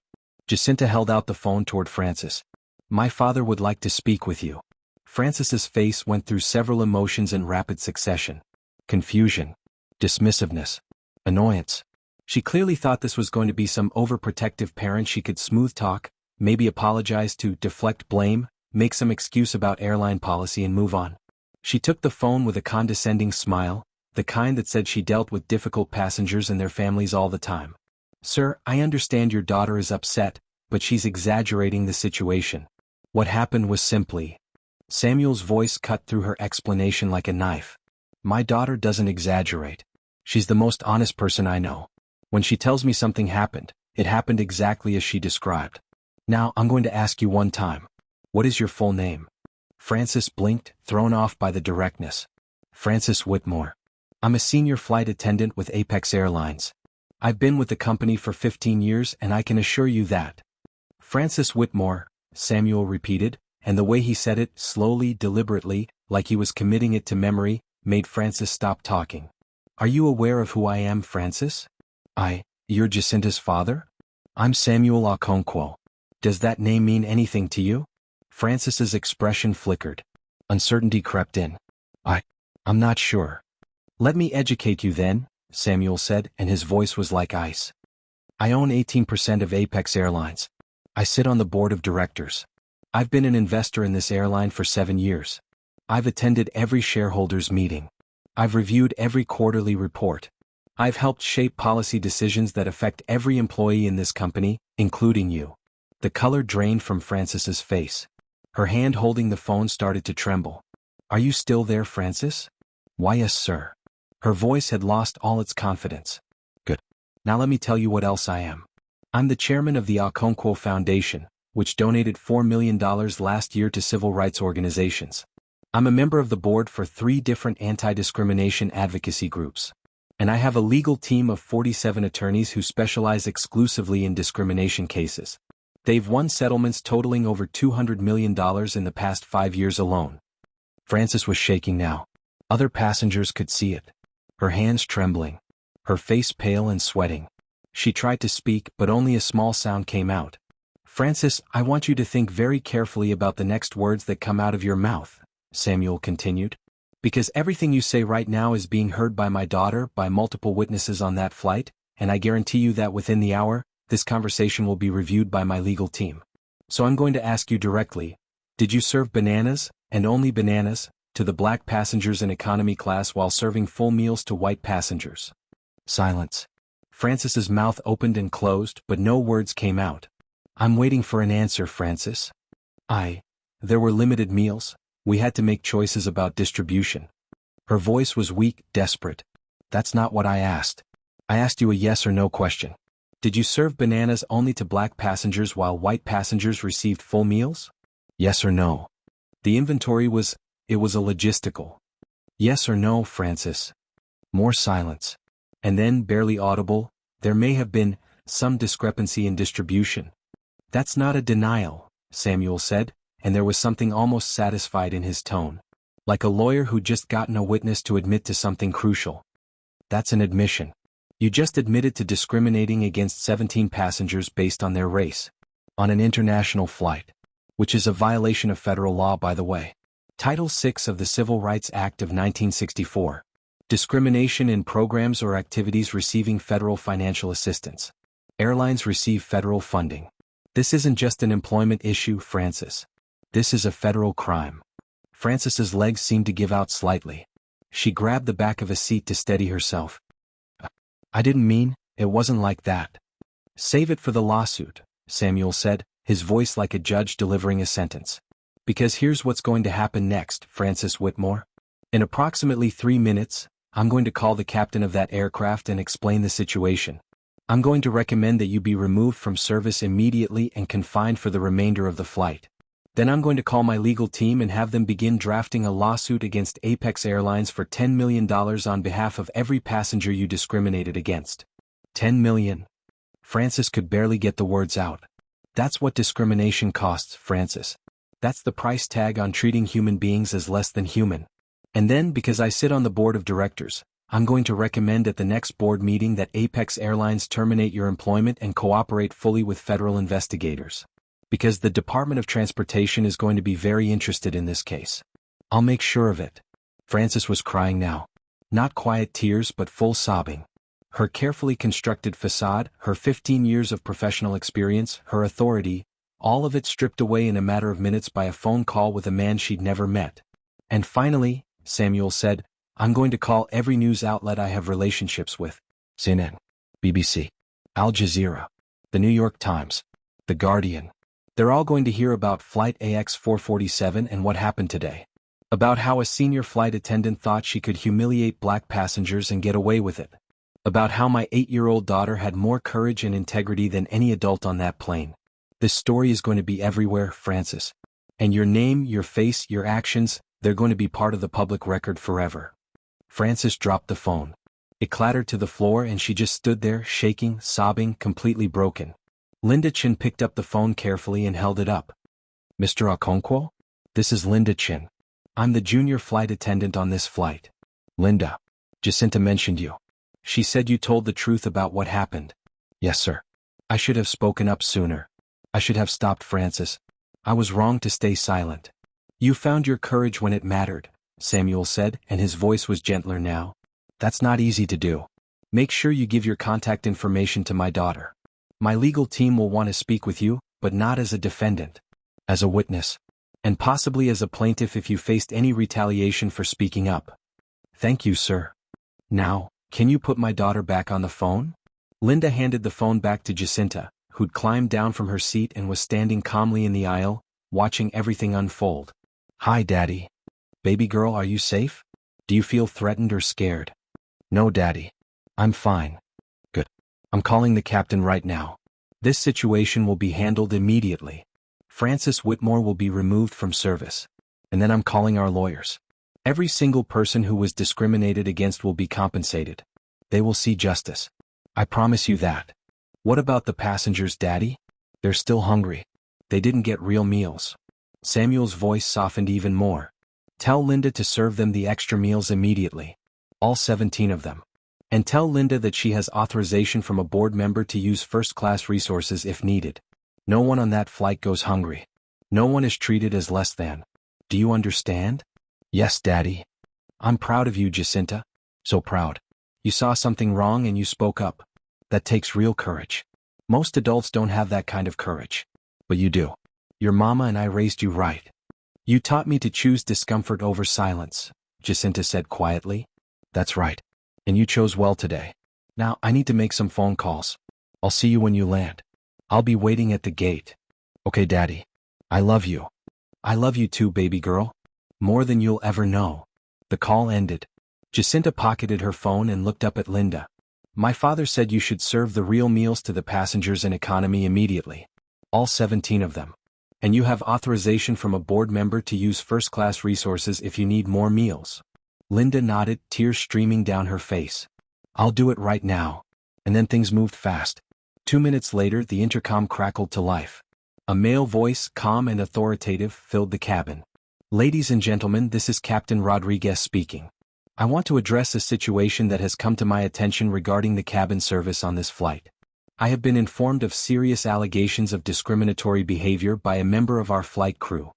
Jacinta held out the phone toward Frances. My father would like to speak with you. Frances's face went through several emotions in rapid succession. Confusion. Dismissiveness. Annoyance. She clearly thought this was going to be some overprotective parent she could smooth talk, maybe apologize to, deflect blame, make some excuse about airline policy and move on. She took the phone with a condescending smile, the kind that said she dealt with difficult passengers and their families all the time. Sir, I understand your daughter is upset, but she's exaggerating the situation. What happened was simply. Samuel's voice cut through her explanation like a knife. My daughter doesn't exaggerate. She's the most honest person I know. When she tells me something happened, it happened exactly as she described. Now, I'm going to ask you one time. What is your full name? Frances blinked, thrown off by the directness. Frances Whitmore. I'm a senior flight attendant with Apex Airlines. I've been with the company for 15 years and I can assure you that. Frances Whitmore, Samuel repeated, and the way he said it, slowly, deliberately, like he was committing it to memory, made Frances stop talking. Are you aware of who I am, Frances? You're Jacinta's father? I'm Samuel Okonkwo. Does that name mean anything to you? Frances's expression flickered. Uncertainty crept in. I'm not sure. Let me educate you then, Samuel said, and his voice was like ice. I own 18% of Apex Airlines. I sit on the board of directors. I've been an investor in this airline for 7 years. I've attended every shareholders' meeting. I've reviewed every quarterly report. I've helped shape policy decisions that affect every employee in this company, including you. The color drained from Frances's face. Her hand holding the phone started to tremble. Are you still there, Frances? Why, yes, sir. Her voice had lost all its confidence. Good. Now let me tell you what else I am. I'm the chairman of the Okonkwo Foundation, which donated $4 million last year to civil rights organizations. I'm a member of the board for 3 different anti-discrimination advocacy groups. And I have a legal team of 47 attorneys who specialize exclusively in discrimination cases. They've won settlements totaling over $200 million in the past 5 years alone. Frances was shaking now. Other passengers could see it. Her hands trembling. Her face pale and sweating. She tried to speak, but only a small sound came out. Frances, I want you to think very carefully about the next words that come out of your mouth, Samuel continued. Because everything you say right now is being heard by my daughter, by multiple witnesses on that flight, and I guarantee you that within the hour, this conversation will be reviewed by my legal team. So I'm going to ask you directly, did you serve bananas, and only bananas, to the black passengers in economy class while serving full meals to white passengers? Silence. Frances's mouth opened and closed, but no words came out. I'm waiting for an answer, Frances. There were limited meals. We had to make choices about distribution. Her voice was weak, desperate. That's not what I asked. I asked you a yes or no question. Did you serve bananas only to black passengers while white passengers received full meals? Yes or no? The inventory was a logistical. Yes or no, Frances? More silence. And then, barely audible, there may have been some discrepancy in distribution. That's not a denial, Samuel said, and there was something almost satisfied in his tone. Like a lawyer who'd just gotten a witness to admit to something crucial. That's an admission. You just admitted to discriminating against 17 passengers based on their race. On an international flight. Which is a violation of federal law, by the way. Title VI of the Civil Rights Act of 1964. Discrimination in programs or activities receiving federal financial assistance. Airlines receive federal funding. This isn't just an employment issue, Frances. This is a federal crime. Frances's legs seemed to give out slightly. She grabbed the back of a seat to steady herself. I didn't mean, it wasn't like that. Save it for the lawsuit, Samuel said, his voice like a judge delivering a sentence. Because here's what's going to happen next, Frances Whitmore. In approximately 3 minutes, I'm going to call the captain of that aircraft and explain the situation. I'm going to recommend that you be removed from service immediately and confined for the remainder of the flight. Then I'm going to call my legal team and have them begin drafting a lawsuit against Apex Airlines for $10 million on behalf of every passenger you discriminated against. $10 million. Frances could barely get the words out. That's what discrimination costs, Frances. That's the price tag on treating human beings as less than human. And then, because I sit on the board of directors, I'm going to recommend at the next board meeting that Apex Airlines terminate your employment and cooperate fully with federal investigators. Because the Department of Transportation is going to be very interested in this case. I'll make sure of it. Frances was crying now. Not quiet tears but full sobbing. Her carefully constructed facade, her 15 years of professional experience, her authority, all of it stripped away in a matter of minutes by a phone call with a man she'd never met. And finally, Samuel said, I'm going to call every news outlet I have relationships with. CNN, BBC, Al Jazeera, The New York Times, The Guardian. They're all going to hear about Flight AX447 and what happened today. About how a senior flight attendant thought she could humiliate black passengers and get away with it. About how my 8-year-old daughter had more courage and integrity than any adult on that plane. This story is going to be everywhere, Frances. And your name, your face, your actions, they're going to be part of the public record forever. Frances dropped the phone. It clattered to the floor and she just stood there, shaking, sobbing, completely broken. Linda Chin picked up the phone carefully and held it up. Mr. Okonkwo? This is Linda Chin. I'm the junior flight attendant on this flight. Linda. Jacinta mentioned you. She said you told the truth about what happened. Yes, sir. I should have spoken up sooner. I should have stopped Frances. I was wrong to stay silent. You found your courage when it mattered, Samuel said, and his voice was gentler now. That's not easy to do. Make sure you give your contact information to my daughter. My legal team will want to speak with you, but not as a defendant. As a witness. And possibly as a plaintiff if you faced any retaliation for speaking up. Thank you, sir. Now, can you put my daughter back on the phone? Linda handed the phone back to Jacinta, who'd climbed down from her seat and was standing calmly in the aisle, watching everything unfold. Hi, Daddy. Baby girl, are you safe? Do you feel threatened or scared? No, Daddy. I'm fine. Good. I'm calling the captain right now. This situation will be handled immediately. Frances Whitmore will be removed from service. And then I'm calling our lawyers. Every single person who was discriminated against will be compensated. They will see justice. I promise you that. What about the passengers, Daddy? They're still hungry. They didn't get real meals. Samuel's voice softened even more. Tell Linda to serve them the extra meals immediately. All 17 of them. And tell Linda that she has authorization from a board member to use first-class resources if needed. No one on that flight goes hungry. No one is treated as less than. Do you understand? Yes, Daddy. I'm proud of you, Jacinta. So proud. You saw something wrong and you spoke up. That takes real courage. Most adults don't have that kind of courage. But you do. Your mama and I raised you right. You taught me to choose discomfort over silence, Jacinta said quietly. That's right. And you chose well today. Now, I need to make some phone calls. I'll see you when you land. I'll be waiting at the gate. Okay, Daddy. I love you. I love you too, baby girl. More than you'll ever know. The call ended. Jacinta pocketed her phone and looked up at Linda. My father said you should serve the real meals to the passengers in economy immediately. All 17 of them. And you have authorization from a board member to use first-class resources if you need more meals. Linda nodded, tears streaming down her face. I'll do it right now. And then things moved fast. 2 minutes later, the intercom crackled to life. A male voice, calm and authoritative, filled the cabin. Ladies and gentlemen, this is Captain Rodriguez speaking. I want to address a situation that has come to my attention regarding the cabin service on this flight. I have been informed of serious allegations of discriminatory behavior by a member of our flight crew.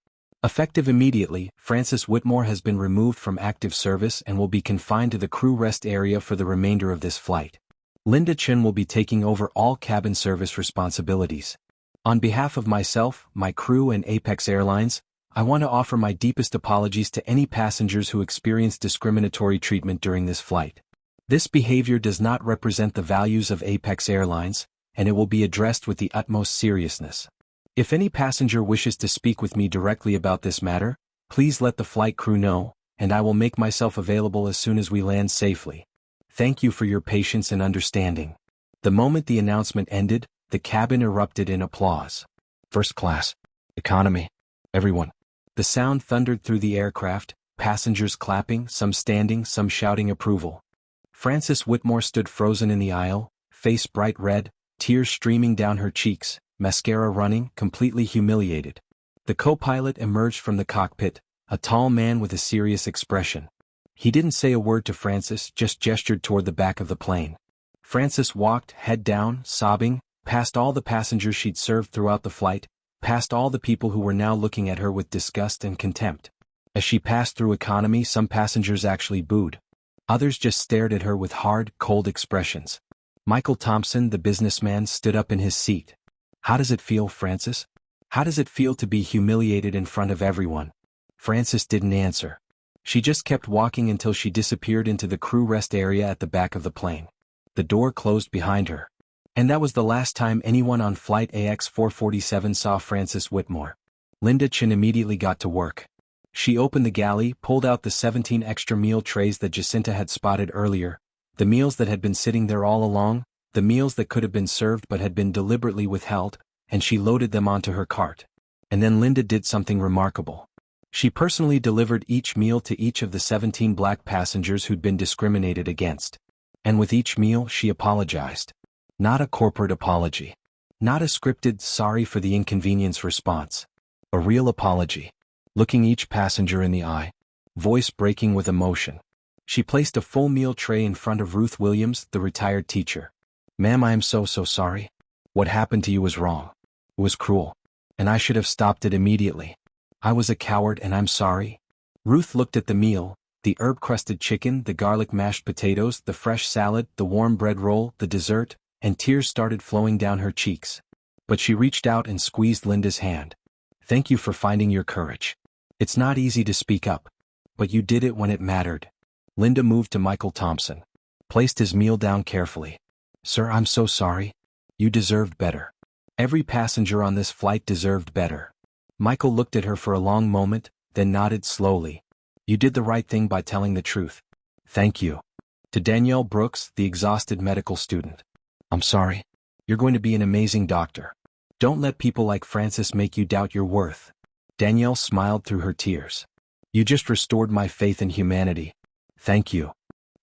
Effective immediately, Frances Whitmore has been removed from active service and will be confined to the crew rest area for the remainder of this flight. Linda Chen will be taking over all cabin service responsibilities. On behalf of myself, my crew and Apex Airlines, I want to offer my deepest apologies to any passengers who experienced discriminatory treatment during this flight. This behavior does not represent the values of Apex Airlines, and it will be addressed with the utmost seriousness. If any passenger wishes to speak with me directly about this matter, please let the flight crew know, and I will make myself available as soon as we land safely. Thank you for your patience and understanding. The moment the announcement ended, the cabin erupted in applause. First class. Economy. Everyone. The sound thundered through the aircraft, passengers clapping, some standing, some shouting approval. Frances Whitmore stood frozen in the aisle, face bright red, tears streaming down her cheeks, mascara running, completely humiliated. The co-pilot emerged from the cockpit, a tall man with a serious expression. He didn't say a word to Frances, just gestured toward the back of the plane. Frances walked, head down, sobbing, past all the passengers she'd served throughout the flight, past all the people who were now looking at her with disgust and contempt. As she passed through economy, some passengers actually booed. Others just stared at her with hard, cold expressions. Michael Thompson, the businessman, stood up in his seat. How does it feel, Frances? How does it feel to be humiliated in front of everyone? Frances didn't answer. She just kept walking until she disappeared into the crew rest area at the back of the plane. The door closed behind her. And that was the last time anyone on flight AX-447 saw Frances Whitmore. Linda Chen immediately got to work. She opened the galley, pulled out the 17 extra meal trays that Jacinta had spotted earlier, the meals that had been sitting there all along, the meals that could have been served but had been deliberately withheld, and she loaded them onto her cart. And then Linda did something remarkable. She personally delivered each meal to each of the 17 black passengers who'd been discriminated against. And with each meal, she apologized. Not a corporate apology. Not a scripted sorry for the inconvenience response. A real apology. Looking each passenger in the eye. Voice breaking with emotion. She placed a full meal tray in front of Ruth Williams, the retired teacher. Ma'am, I am so sorry. What happened to you was wrong. It was cruel. And I should have stopped it immediately. I was a coward and I'm sorry. Ruth looked at the meal, the herb-crusted chicken, the garlic mashed potatoes, the fresh salad, the warm bread roll, the dessert, and tears started flowing down her cheeks. But she reached out and squeezed Linda's hand. Thank you for finding your courage. It's not easy to speak up. But you did it when it mattered. Linda moved to Michael Thompson. Placed his meal down carefully. Sir, I'm so sorry. You deserved better. Every passenger on this flight deserved better. Michael looked at her for a long moment, then nodded slowly. You did the right thing by telling the truth. Thank you. To Danielle Brooks, the exhausted medical student. I'm sorry. You're going to be an amazing doctor. Don't let people like Frances make you doubt your worth. Danielle smiled through her tears. You just restored my faith in humanity. Thank you.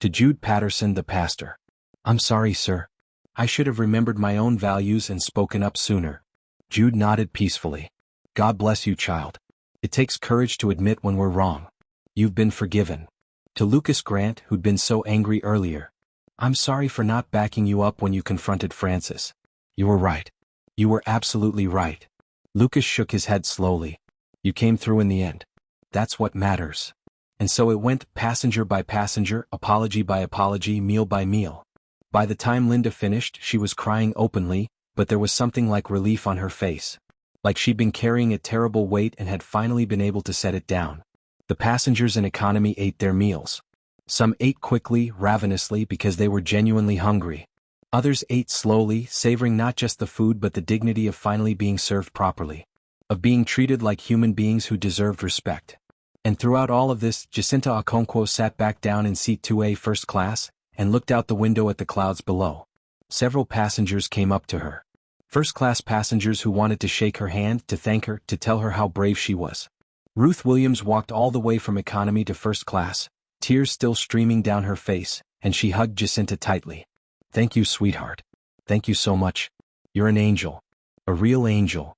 To Jude Patterson, the pastor. I'm sorry, sir. I should have remembered my own values and spoken up sooner. Jude nodded peacefully. God bless you, child. It takes courage to admit when we're wrong. You've been forgiven. To Lucas Grant, who'd been so angry earlier. I'm sorry for not backing you up when you confronted Frances. You were right. You were absolutely right. Lucas shook his head slowly. You came through in the end. That's what matters. And so it went, passenger by passenger, apology by apology, meal by meal. By the time Linda finished, she was crying openly, but there was something like relief on her face. Like she'd been carrying a terrible weight and had finally been able to set it down. The passengers in economy ate their meals. Some ate quickly, ravenously, because they were genuinely hungry. Others ate slowly, savoring not just the food but the dignity of finally being served properly. Of being treated like human beings who deserved respect. And throughout all of this, Jacinta Okonkwo sat back down in seat 2A first class, and looked out the window at the clouds below. Several passengers came up to her. First-class passengers who wanted to shake her hand, to thank her, to tell her how brave she was. Ruth Williams walked all the way from economy to first class, tears still streaming down her face, and she hugged Jacinta tightly. Thank you, sweetheart. Thank you so much. You're an angel. A real angel.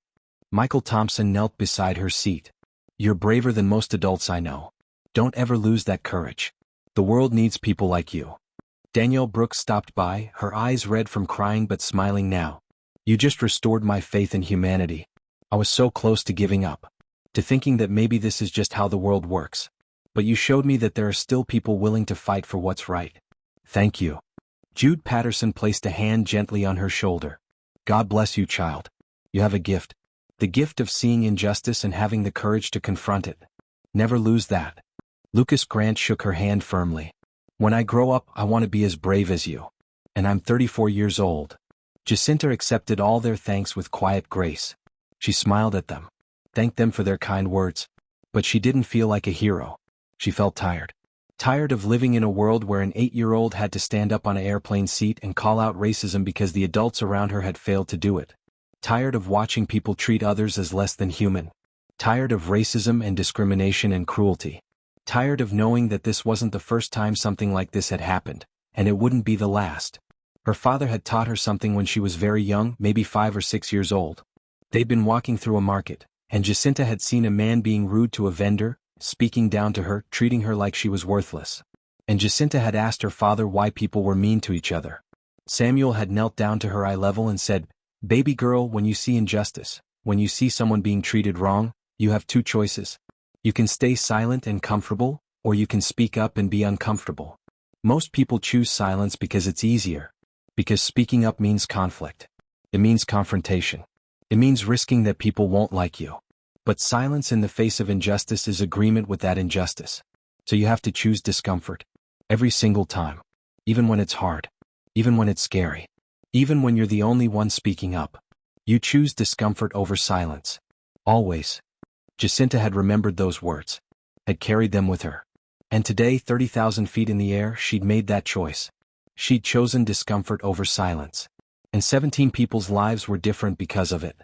Michael Thompson knelt beside her seat. You're braver than most adults I know. Don't ever lose that courage. The world needs people like you. Danielle Brooks stopped by, her eyes red from crying but smiling now. You just restored my faith in humanity. I was so close to giving up. To thinking that maybe this is just how the world works. But you showed me that there are still people willing to fight for what's right. Thank you. Jude Patterson placed a hand gently on her shoulder. God bless you, child. You have a gift. The gift of seeing injustice and having the courage to confront it. Never lose that. Lucas Grant shook her hand firmly. When I grow up, I want to be as brave as you. And I'm 34 years old. Jacinta accepted all their thanks with quiet grace. She smiled at them. Thanked them for their kind words. But she didn't feel like a hero. She felt tired. Tired of living in a world where an 8-year-old had to stand up on an airplane seat and call out racism because the adults around her had failed to do it. Tired of watching people treat others as less than human. Tired of racism and discrimination and cruelty. Tired of knowing that this wasn't the first time something like this had happened, and it wouldn't be the last. Her father had taught her something when she was very young, maybe 5 or 6 years old. They'd been walking through a market, and Jacinta had seen a man being rude to a vendor, speaking down to her, treating her like she was worthless. And Jacinta had asked her father why people were mean to each other. Samuel had knelt down to her eye level and said, "Baby girl, when you see injustice, when you see someone being treated wrong, you have 2 choices. You can stay silent and comfortable, or you can speak up and be uncomfortable. Most people choose silence because it's easier. Because speaking up means conflict. It means confrontation. It means risking that people won't like you. But silence in the face of injustice is agreement with that injustice. So you have to choose discomfort. Every single time. Even when it's hard. Even when it's scary. Even when you're the only one speaking up. You choose discomfort over silence. Always." Jacinta had remembered those words. Had carried them with her. And today, 30,000 feet in the air, she'd made that choice. She'd chosen discomfort over silence. And 17 people's lives were different because of it.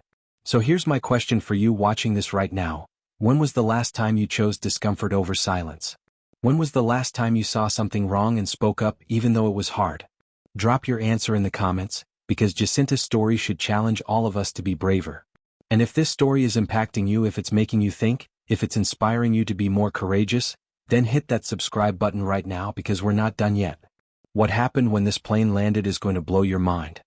So here's my question for you watching this right now. When was the last time you chose discomfort over silence? When was the last time you saw something wrong and spoke up even though it was hard? Drop your answer in the comments, because Jacinta's story should challenge all of us to be braver. And if this story is impacting you, if it's making you think, if it's inspiring you to be more courageous, then hit that subscribe button right now because we're not done yet. What happened when this plane landed is going to blow your mind.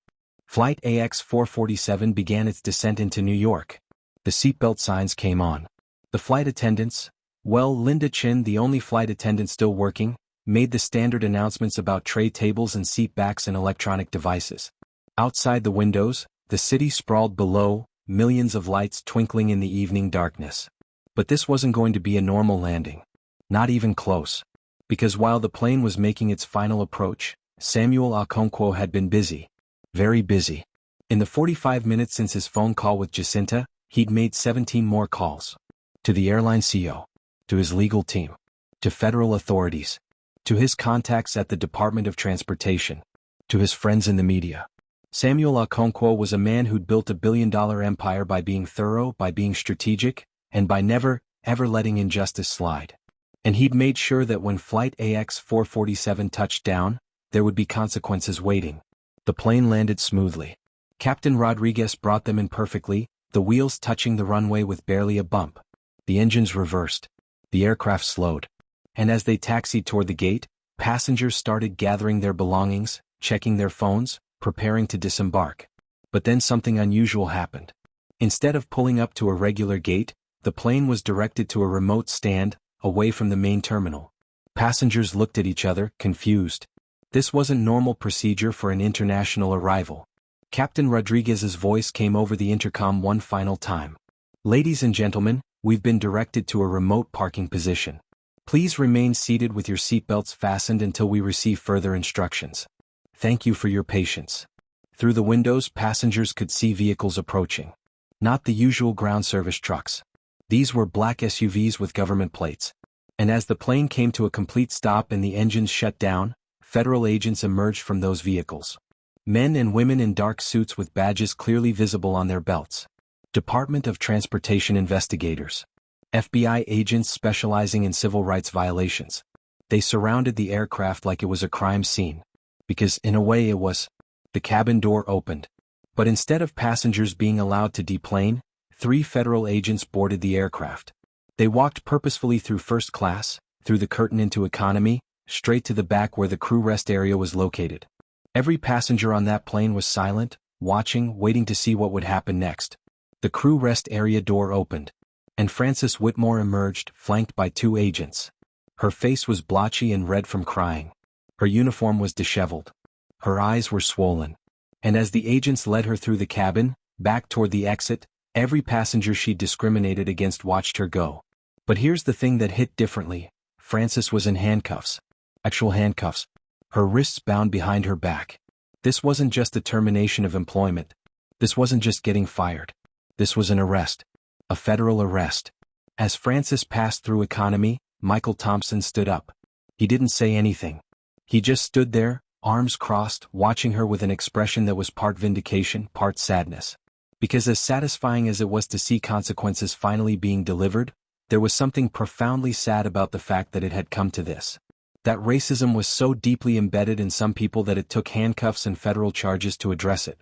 Flight AX-447 began its descent into New York. The seatbelt signs came on. The flight attendants, well, Linda Chin, the only flight attendant still working, made the standard announcements about tray tables and seat backs and electronic devices. Outside the windows, the city sprawled below, millions of lights twinkling in the evening darkness. But this wasn't going to be a normal landing. Not even close. Because while the plane was making its final approach, Samuel Okonkwo had been busy. Very busy. In the 45 minutes since his phone call with Jacinta, he'd made 17 more calls. To the airline CEO. To his legal team. To federal authorities. To his contacts at the Department of Transportation. To his friends in the media. Samuel Okonkwo was a man who'd built a billion-dollar empire by being thorough, by being strategic, and by never, ever letting injustice slide. And he'd made sure that when Flight AX-447 touched down, there would be consequences waiting. The plane landed smoothly. Captain Rodriguez brought them in perfectly, the wheels touching the runway with barely a bump. The engines reversed. The aircraft slowed. And as they taxied toward the gate, passengers started gathering their belongings, checking their phones, preparing to disembark. But then something unusual happened. Instead of pulling up to a regular gate, the plane was directed to a remote stand, away from the main terminal. Passengers looked at each other, confused. This wasn't normal procedure for an international arrival. Captain Rodriguez's voice came over the intercom one final time. "Ladies and gentlemen, we've been directed to a remote parking position. Please remain seated with your seatbelts fastened until we receive further instructions. Thank you for your patience." Through the windows, passengers could see vehicles approaching. Not the usual ground service trucks. These were black SUVs with government plates. And as the plane came to a complete stop and the engines shut down, federal agents emerged from those vehicles. Men and women in dark suits with badges clearly visible on their belts. Department of Transportation investigators. FBI agents specializing in civil rights violations. They surrounded the aircraft like it was a crime scene. Because, in a way, it was. The cabin door opened. But instead of passengers being allowed to deplane, 3 federal agents boarded the aircraft. They walked purposefully through first class, through the curtain into economy, straight to the back where the crew rest area was located. Every passenger on that plane was silent, watching, waiting to see what would happen next. The crew rest area door opened. And Frances Whitmore emerged, flanked by 2 agents. Her face was blotchy and red from crying. Her uniform was disheveled. Her eyes were swollen. And as the agents led her through the cabin, back toward the exit, every passenger she'd discriminated against watched her go. But here's the thing that hit differently. Frances was in handcuffs. Actual handcuffs. Her wrists bound behind her back. This wasn't just a termination of employment. This wasn't just getting fired. This was an arrest. A federal arrest. As Frances passed through economy, Michael Thompson stood up. He didn't say anything. He just stood there, arms crossed, watching her with an expression that was part vindication, part sadness. Because as satisfying as it was to see consequences finally being delivered, there was something profoundly sad about the fact that it had come to this. That racism was so deeply embedded in some people that it took handcuffs and federal charges to address it.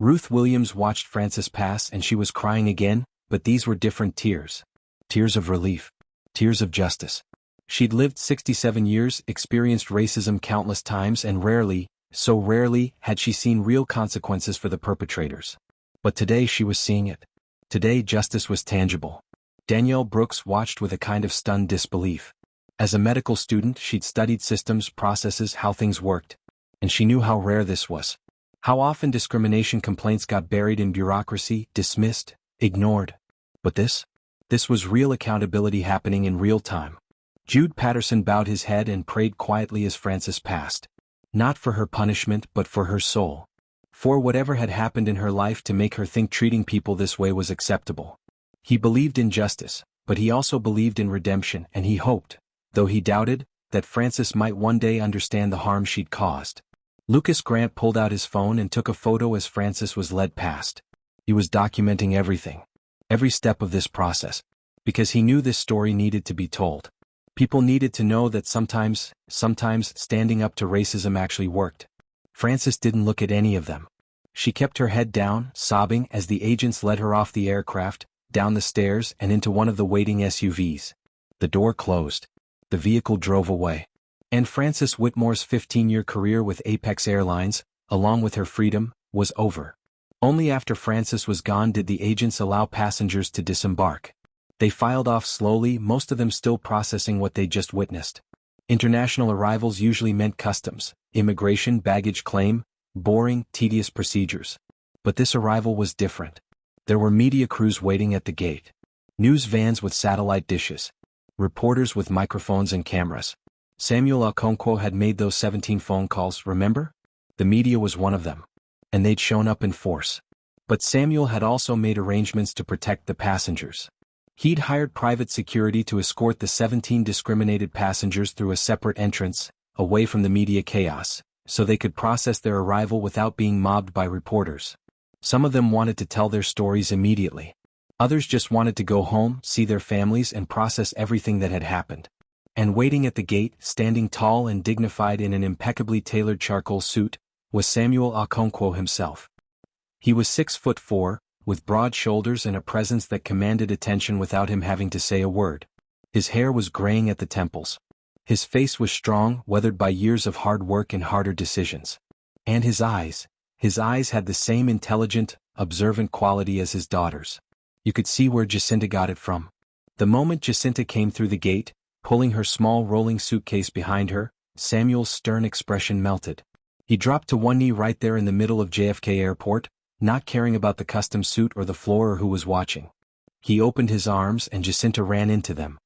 Ruth Williams watched Frances pass and she was crying again, but these were different tears. Tears of relief. Tears of justice. She'd lived 67 years, experienced racism countless times, and rarely, so rarely, had she seen real consequences for the perpetrators. But today she was seeing it. Today justice was tangible. Danielle Brooks watched with a kind of stunned disbelief. As a medical student, she'd studied systems, processes, how things worked. And she knew how rare this was. How often discrimination complaints got buried in bureaucracy, dismissed, ignored. But this was real accountability happening in real time. Jude Patterson bowed his head and prayed quietly as Frances passed. Not for her punishment, but for her soul. For whatever had happened in her life to make her think treating people this way was acceptable. He believed in justice, but he also believed in redemption, and he hoped, though he doubted, that Frances might one day understand the harm she'd caused. Lucas Grant pulled out his phone and took a photo as Frances was led past. He was documenting everything. Every step of this process. Because he knew this story needed to be told. People needed to know that sometimes standing up to racism actually worked. Frances didn't look at any of them. She kept her head down, sobbing as the agents led her off the aircraft, down the stairs and into one of the waiting SUVs. The door closed. The vehicle drove away. And Frances Whitmore's 15-year career with Apex Airlines, along with her freedom, was over. Only after Frances was gone did the agents allow passengers to disembark. They filed off slowly, most of them still processing what they just witnessed. International arrivals usually meant customs, immigration, baggage claim, boring, tedious procedures. But this arrival was different. There were media crews waiting at the gate. News vans with satellite dishes. Reporters with microphones and cameras. Samuel Okonkwo had made those 17 phone calls, remember? The media was one of them. And they'd shown up in force. But Samuel had also made arrangements to protect the passengers. He'd hired private security to escort the 17 discriminated passengers through a separate entrance, away from the media chaos, so they could process their arrival without being mobbed by reporters. Some of them wanted to tell their stories immediately. Others just wanted to go home, see their families and process everything that had happened. And waiting at the gate, standing tall and dignified in an impeccably tailored charcoal suit, was Samuel Okonkwo himself. He was 6'4", with broad shoulders and a presence that commanded attention without him having to say a word. His hair was graying at the temples. His face was strong, weathered by years of hard work and harder decisions. And his eyes had the same intelligent, observant quality as his daughter's. You could see where Jacinta got it from. The moment Jacinta came through the gate, pulling her small rolling suitcase behind her, Samuel's stern expression melted. He dropped to one knee right there in the middle of JFK Airport, not caring about the custom suit or the floor or who was watching. He opened his arms and Jacinta ran into them.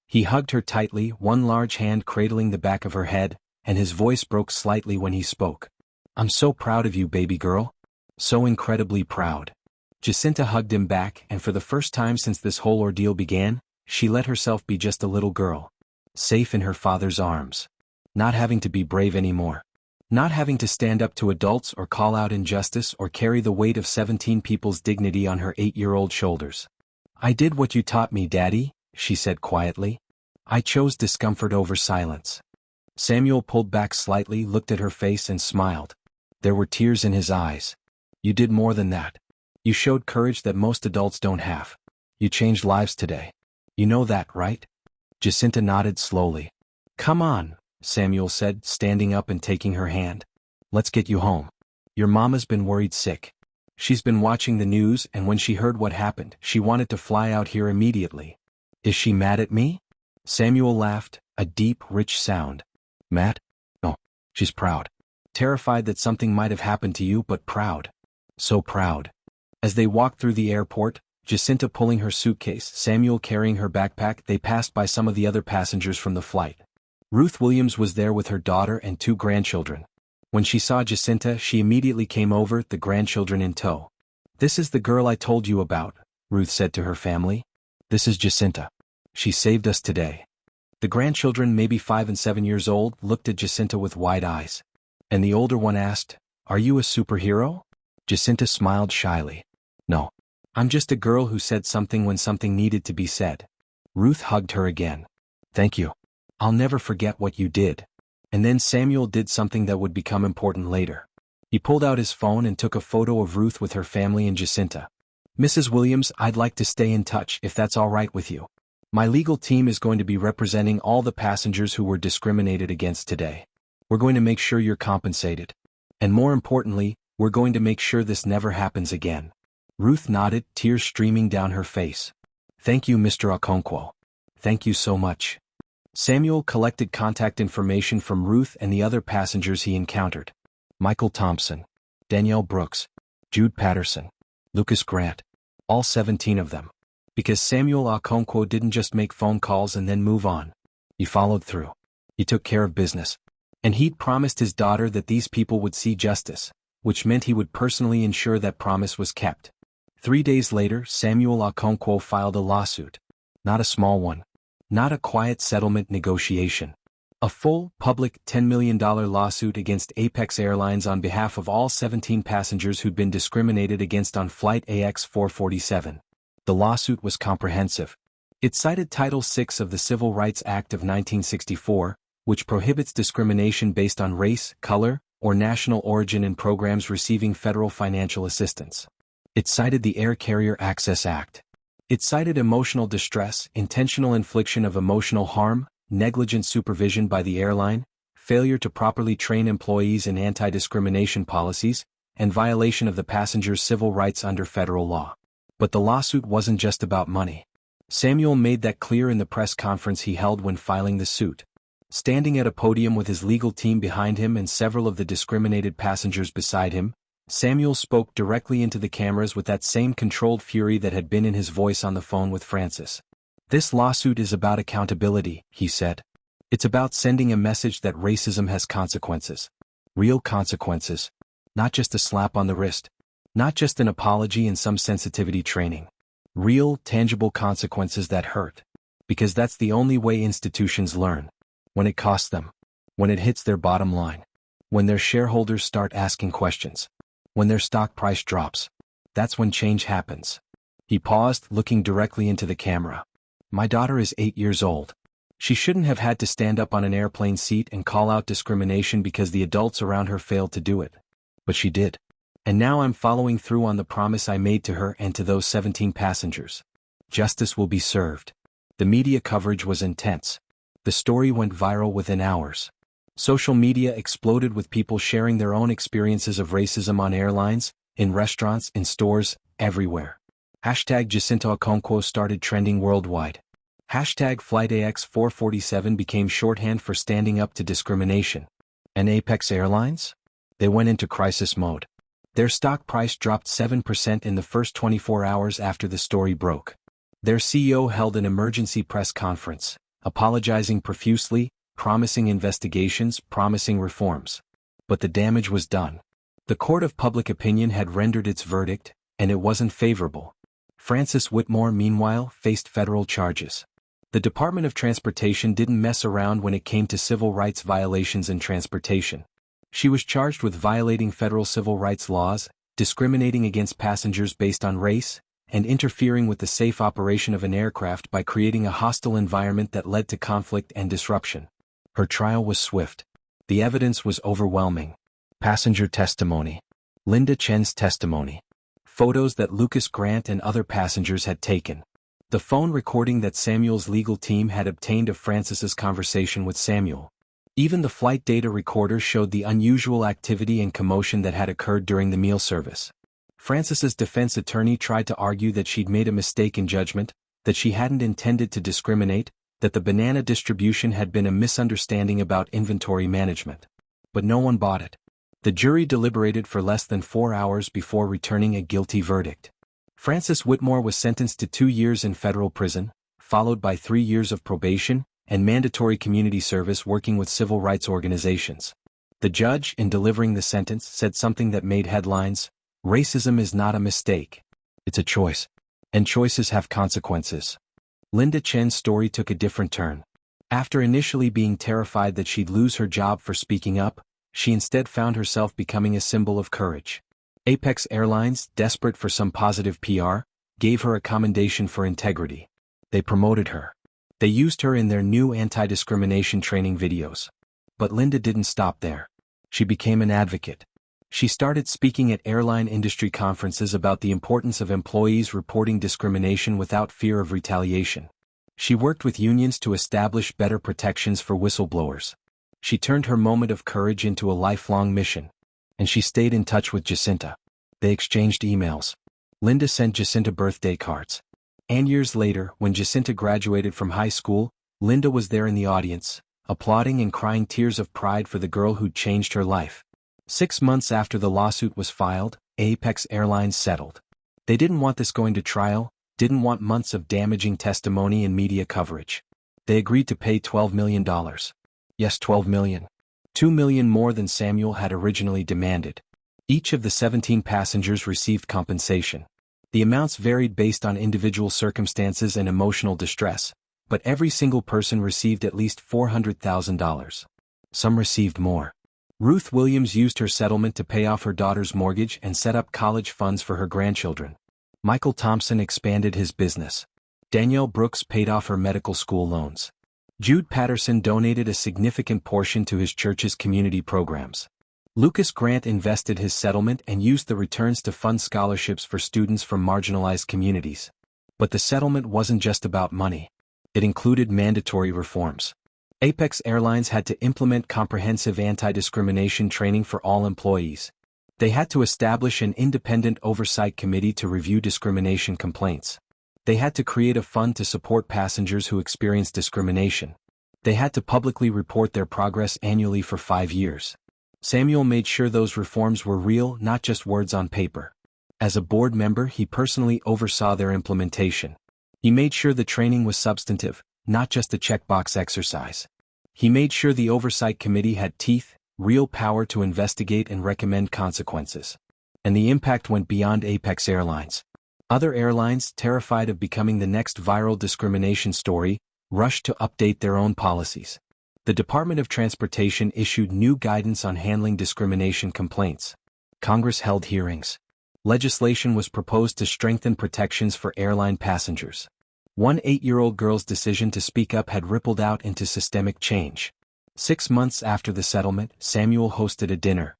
He hugged her tightly, one large hand cradling the back of her head, and his voice broke slightly when he spoke. "I'm so proud of you, baby girl. So incredibly proud." Jacinta hugged him back, and for the first time since this whole ordeal began, she let herself be just a little girl. Safe in her father's arms. Not having to be brave anymore. Not having to stand up to adults or call out injustice or carry the weight of 17 people's dignity on her 8-year-old shoulders. "I did what you taught me, Daddy," she said quietly. "I chose discomfort over silence." Samuel pulled back slightly, looked at her face and smiled. There were tears in his eyes. "You did more than that. You showed courage that most adults don't have. You changed lives today. You know that, right?" Jacinta nodded slowly. "Come on," Samuel said, standing up and taking her hand. "Let's get you home. Your mama's been worried sick. She's been watching the news, and when she heard what happened, she wanted to fly out here immediately." "Is she mad at me?" Samuel laughed, a deep, rich sound. "Mad? No. She's proud. Terrified that something might have happened to you, but proud. So proud." As they walked through the airport, Jacinta pulling her suitcase, Samuel carrying her backpack, they passed by some of the other passengers from the flight. Ruth Williams was there with her daughter and 2 grandchildren. When she saw Jacinta, she immediately came over, the grandchildren in tow. "This is the girl I told you about," Ruth said to her family. "This is Jacinta. She saved us today." The grandchildren, maybe 5 and 7 years old, looked at Jacinta with wide eyes. And the older one asked, "Are you a superhero?" Jacinta smiled shyly. "No. I'm just a girl who said something when something needed to be said." Ruth hugged her again. "Thank you. I'll never forget what you did." And then Samuel did something that would become important later. He pulled out his phone and took a photo of Ruth with her family and Jacinta. "Mrs. Williams, I'd like to stay in touch if that's all right with you. My legal team is going to be representing all the passengers who were discriminated against today. We're going to make sure you're compensated. And more importantly, we're going to make sure this never happens again." Ruth nodded, tears streaming down her face. "Thank you, Mr. Okonkwo. Thank you so much." Samuel collected contact information from Ruth and the other passengers he encountered. Michael Thompson, Danielle Brooks, Jude Patterson, Lucas Grant, all 17 of them. Because Samuel Okonkwo didn't just make phone calls and then move on. He followed through. He took care of business. And he'd promised his daughter that these people would see justice, which meant he would personally ensure that promise was kept. 3 days later, Samuel Okonkwo filed a lawsuit. Not a small one. Not a quiet settlement negotiation. A full, public $10 million lawsuit against Apex Airlines on behalf of all 17 passengers who'd been discriminated against on Flight AX447. The lawsuit was comprehensive. It cited Title VI of the Civil Rights Act of 1964, which prohibits discrimination based on race, color, or national origin in programs receiving federal financial assistance. It cited the Air Carrier Access Act. It cited emotional distress, intentional infliction of emotional harm, negligent supervision by the airline, failure to properly train employees in anti-discrimination policies, and violation of the passengers' civil rights under federal law. But the lawsuit wasn't just about money. Samuel made that clear in the press conference he held when filing the suit. Standing at a podium with his legal team behind him and several of the discriminated passengers beside him, Samuel spoke directly into the cameras with that same controlled fury that had been in his voice on the phone with Frances. "This lawsuit is about accountability," he said. "It's about sending a message that racism has consequences. Real consequences. Not just a slap on the wrist. Not just an apology and some sensitivity training. Real, tangible consequences that hurt. Because that's the only way institutions learn. When it costs them. When it hits their bottom line. When their shareholders start asking questions. When their stock price drops. That's when change happens." He paused, looking directly into the camera. "My daughter is 8 years old. She shouldn't have had to stand up on an airplane seat and call out discrimination because the adults around her failed to do it. But she did. And now I'm following through on the promise I made to her and to those 17 passengers. Justice will be served. The media coverage was intense. The story went viral within hours. Social media exploded with people sharing their own experiences of racism on airlines, in restaurants, in stores, everywhere. Hashtag Jacinta Okonkwo started trending worldwide. Hashtag FlightAX447 became shorthand for standing up to discrimination. And Apex Airlines? They went into crisis mode. Their stock price dropped 7% in the first 24 hours after the story broke. Their CEO held an emergency press conference, apologizing profusely, promising investigations, promising reforms. But the damage was done. The court of public opinion had rendered its verdict, and it wasn't favorable. Frances Whitmore, meanwhile, faced federal charges. The Department of Transportation didn't mess around when it came to civil rights violations in transportation. She was charged with violating federal civil rights laws, discriminating against passengers based on race, and interfering with the safe operation of an aircraft by creating a hostile environment that led to conflict and disruption. Her trial was swift. The evidence was overwhelming. Passenger testimony. Linda Chen's testimony. Photos that Lucas Grant and other passengers had taken. The phone recording that Samuel's legal team had obtained of Frances's conversation with Samuel. Even the flight data recorder showed the unusual activity and commotion that had occurred during the meal service. Frances's defense attorney tried to argue that she'd made a mistake in judgment, that she hadn't intended to discriminate, that the banana distribution had been a misunderstanding about inventory management. But no one bought it. The jury deliberated for less than 4 hours before returning a guilty verdict. Frances Whitmore was sentenced to 2 years in federal prison, followed by 3 years of probation, and mandatory community service working with civil rights organizations. The judge, in delivering the sentence, said something that made headlines: "Racism is not a mistake. It's a choice. And choices have consequences." Linda Chen's story took a different turn. After initially being terrified that she'd lose her job for speaking up, she instead found herself becoming a symbol of courage. Apex Airlines, desperate for some positive PR, gave her a commendation for integrity. They promoted her. They used her in their new anti-discrimination training videos. But Linda didn't stop there. She became an advocate. She started speaking at airline industry conferences about the importance of employees reporting discrimination without fear of retaliation. She worked with unions to establish better protections for whistleblowers. She turned her moment of courage into a lifelong mission. And she stayed in touch with Jacinta. They exchanged emails. Linda sent Jacinta birthday cards. And years later, when Jacinta graduated from high school, Linda was there in the audience, applauding and crying tears of pride for the girl who'd changed her life. 6 months after the lawsuit was filed, Apex Airlines settled. They didn't want this going to trial, didn't want months of damaging testimony and media coverage. They agreed to pay $12 million. Yes, $12 million. $2 million more than Samuel had originally demanded. Each of the 17 passengers received compensation. The amounts varied based on individual circumstances and emotional distress, but every single person received at least $400,000. Some received more. Ruth Williams used her settlement to pay off her daughter's mortgage and set up college funds for her grandchildren. Michael Thompson expanded his business. Danielle Brooks paid off her medical school loans. Jude Patterson donated a significant portion to his church's community programs. Lucas Grant invested his settlement and used the returns to fund scholarships for students from marginalized communities. But the settlement wasn't just about money. It included mandatory reforms. Apex Airlines had to implement comprehensive anti-discrimination training for all employees. They had to establish an independent oversight committee to review discrimination complaints. They had to create a fund to support passengers who experienced discrimination. They had to publicly report their progress annually for 5 years. Samuel made sure those reforms were real, not just words on paper. As a board member, he personally oversaw their implementation. He made sure the training was substantive, not just a checkbox exercise. He made sure the oversight committee had teeth, real power to investigate and recommend consequences. And the impact went beyond Apex Airlines. Other airlines, terrified of becoming the next viral discrimination story, rushed to update their own policies. The Department of Transportation issued new guidance on handling discrimination complaints. Congress held hearings. Legislation was proposed to strengthen protections for airline passengers. One 8-year-old girl's decision to speak up had rippled out into systemic change. 6 months after the settlement, Samuel hosted a dinner.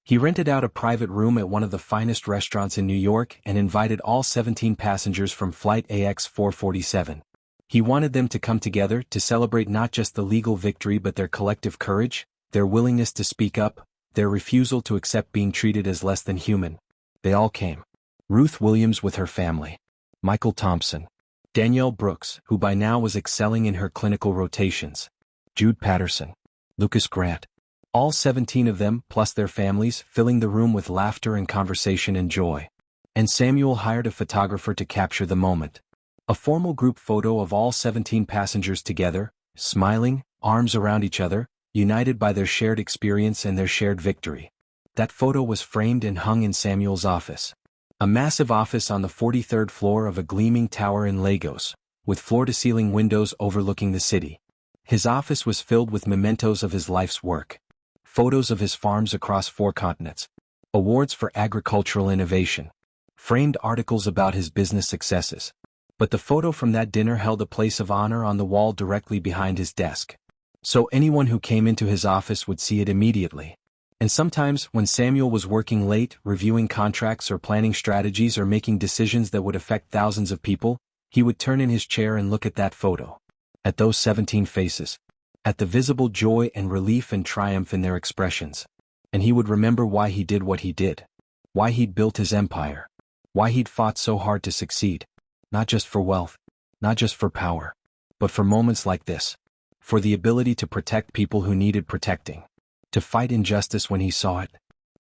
He rented out a private room at one of the finest restaurants in New York and invited all 17 passengers from Flight AX-447. He wanted them to come together to celebrate not just the legal victory but their collective courage, their willingness to speak up, their refusal to accept being treated as less than human. They all came. Ruth Williams with her family. Michael Thompson. Danielle Brooks, who by now was excelling in her clinical rotations. Jude Patterson. Lucas Grant. All 17 of them, plus their families, filling the room with laughter and conversation and joy. And Samuel hired a photographer to capture the moment. A formal group photo of all 17 passengers together, smiling, arms around each other, united by their shared experience and their shared victory. That photo was framed and hung in Samuel's office. A massive office on the 43rd floor of a gleaming tower in Lagos, with floor-to-ceiling windows overlooking the city. His office was filled with mementos of his life's work. Photos of his farms across 4 continents. Awards for agricultural innovation. Framed articles about his business successes. But the photo from that dinner held a place of honor on the wall directly behind his desk. So anyone who came into his office would see it immediately. And sometimes, when Samuel was working late, reviewing contracts or planning strategies or making decisions that would affect thousands of people, he would turn in his chair and look at that photo. At those 17 faces. At the visible joy and relief and triumph in their expressions. And he would remember why he did what he did. Why he'd built his empire. Why he'd fought so hard to succeed. Not just for wealth. Not just for power. But for moments like this. For the ability to protect people who needed protecting. To fight injustice when he saw it.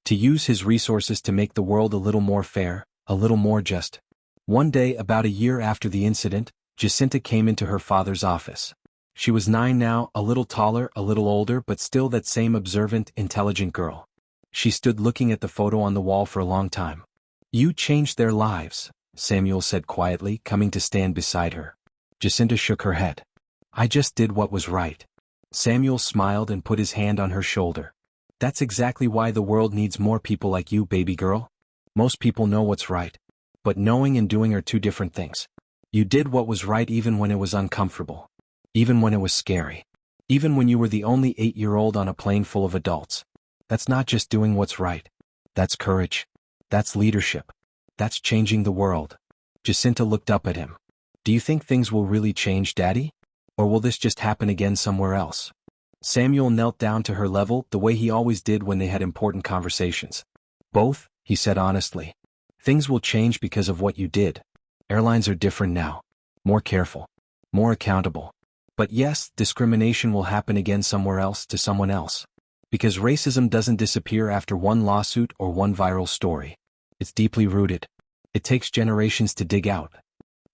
To use his resources to make the world a little more fair, a little more just. One day, about a year after the incident, Jacinta came into her father's office. She was 9 now, a little taller, a little older, but still that same observant, intelligent girl. She stood looking at the photo on the wall for a long time. "You changed their lives," Samuel said quietly, coming to stand beside her. Jacinta shook her head. "I just did what was right." Samuel smiled and put his hand on her shoulder. "That's exactly why the world needs more people like you, baby girl. Most people know what's right. But knowing and doing are 2 different things. You did what was right even when it was uncomfortable. Even when it was scary. Even when you were the only 8-year-old on a plane full of adults. That's not just doing what's right. That's courage. That's leadership. That's changing the world." Jacinta looked up at him. "Do you think things will really change, Daddy? Or will this just happen again somewhere else?" Samuel knelt down to her level, the way he always did when they had important conversations. "Both," he said honestly. "Things will change because of what you did. Airlines are different now. More careful. More accountable. But yes, discrimination will happen again somewhere else to someone else. Because racism doesn't disappear after one lawsuit or one viral story. It's deeply rooted. It takes generations to dig out."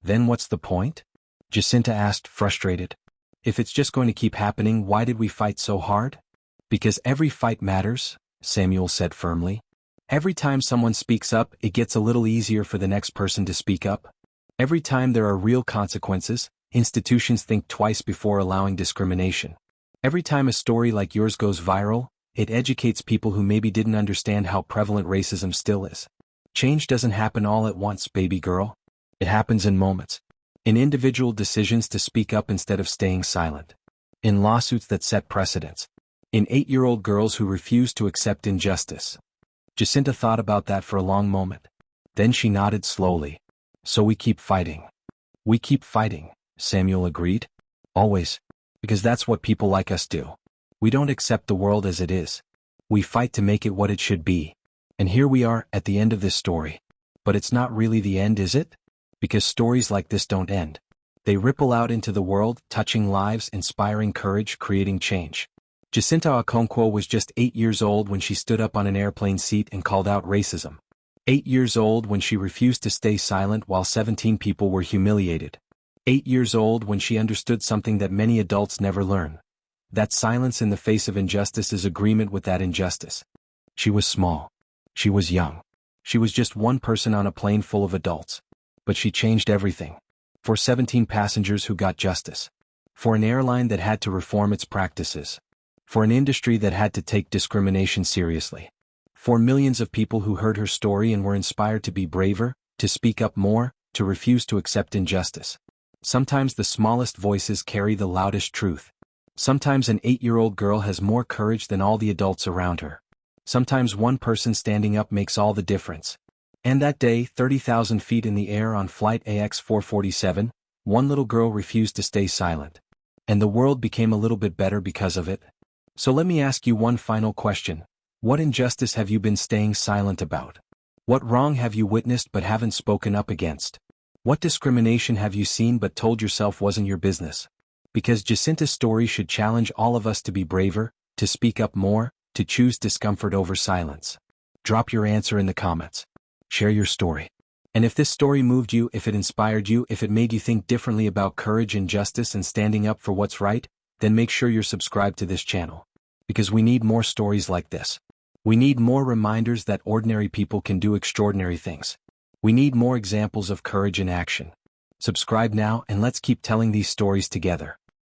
"Then what's the point?" Jacinta asked, frustrated. "If it's just going to keep happening, why did we fight so hard?" "Because every fight matters," Samuel said firmly. "Every time someone speaks up, it gets a little easier for the next person to speak up. Every time there are real consequences, institutions think twice before allowing discrimination. Every time a story like yours goes viral, it educates people who maybe didn't understand how prevalent racism still is. Change doesn't happen all at once, baby girl. It happens in moments. In individual decisions to speak up instead of staying silent. In lawsuits that set precedents. In 8-year-old girls who refuse to accept injustice." Jacinta thought about that for a long moment. Then she nodded slowly. "So we keep fighting." "We keep fighting," Samuel agreed. "Always. Because that's what people like us do. We don't accept the world as it is. We fight to make it what it should be. And here we are, at the end of this story. But it's not really the end, is it? Because stories like this don't end. They ripple out into the world, touching lives, inspiring courage, creating change." Jacinta Okonkwo was just 8 years old when she stood up on an airplane seat and called out racism. 8 years old when she refused to stay silent while 17 people were humiliated. 8 years old when she understood something that many adults never learn. That silence in the face of injustice is agreement with that injustice. She was small. She was young. She was just one person on a plane full of adults. But she changed everything. For 17 passengers who got justice. For an airline that had to reform its practices. For an industry that had to take discrimination seriously. For millions of people who heard her story and were inspired to be braver, to speak up more, to refuse to accept injustice. Sometimes the smallest voices carry the loudest truth. Sometimes an 8-year-old girl has more courage than all the adults around her. Sometimes one person standing up makes all the difference. And that day, 30,000 feet in the air on flight AX447, one little girl refused to stay silent. And the world became a little bit better because of it. So let me ask you one final question. What injustice have you been staying silent about? What wrong have you witnessed but haven't spoken up against? What discrimination have you seen but told yourself wasn't your business? Because Jacinta's story should challenge all of us to be braver, to speak up more, to choose discomfort over silence. Drop your answer in the comments. Share your story. And if this story moved you, if it inspired you, if it made you think differently about courage and justice and standing up for what's right, then make sure you're subscribed to this channel. Because we need more stories like this. We need more reminders that ordinary people can do extraordinary things. We need more examples of courage in action. Subscribe now and let's keep telling these stories together.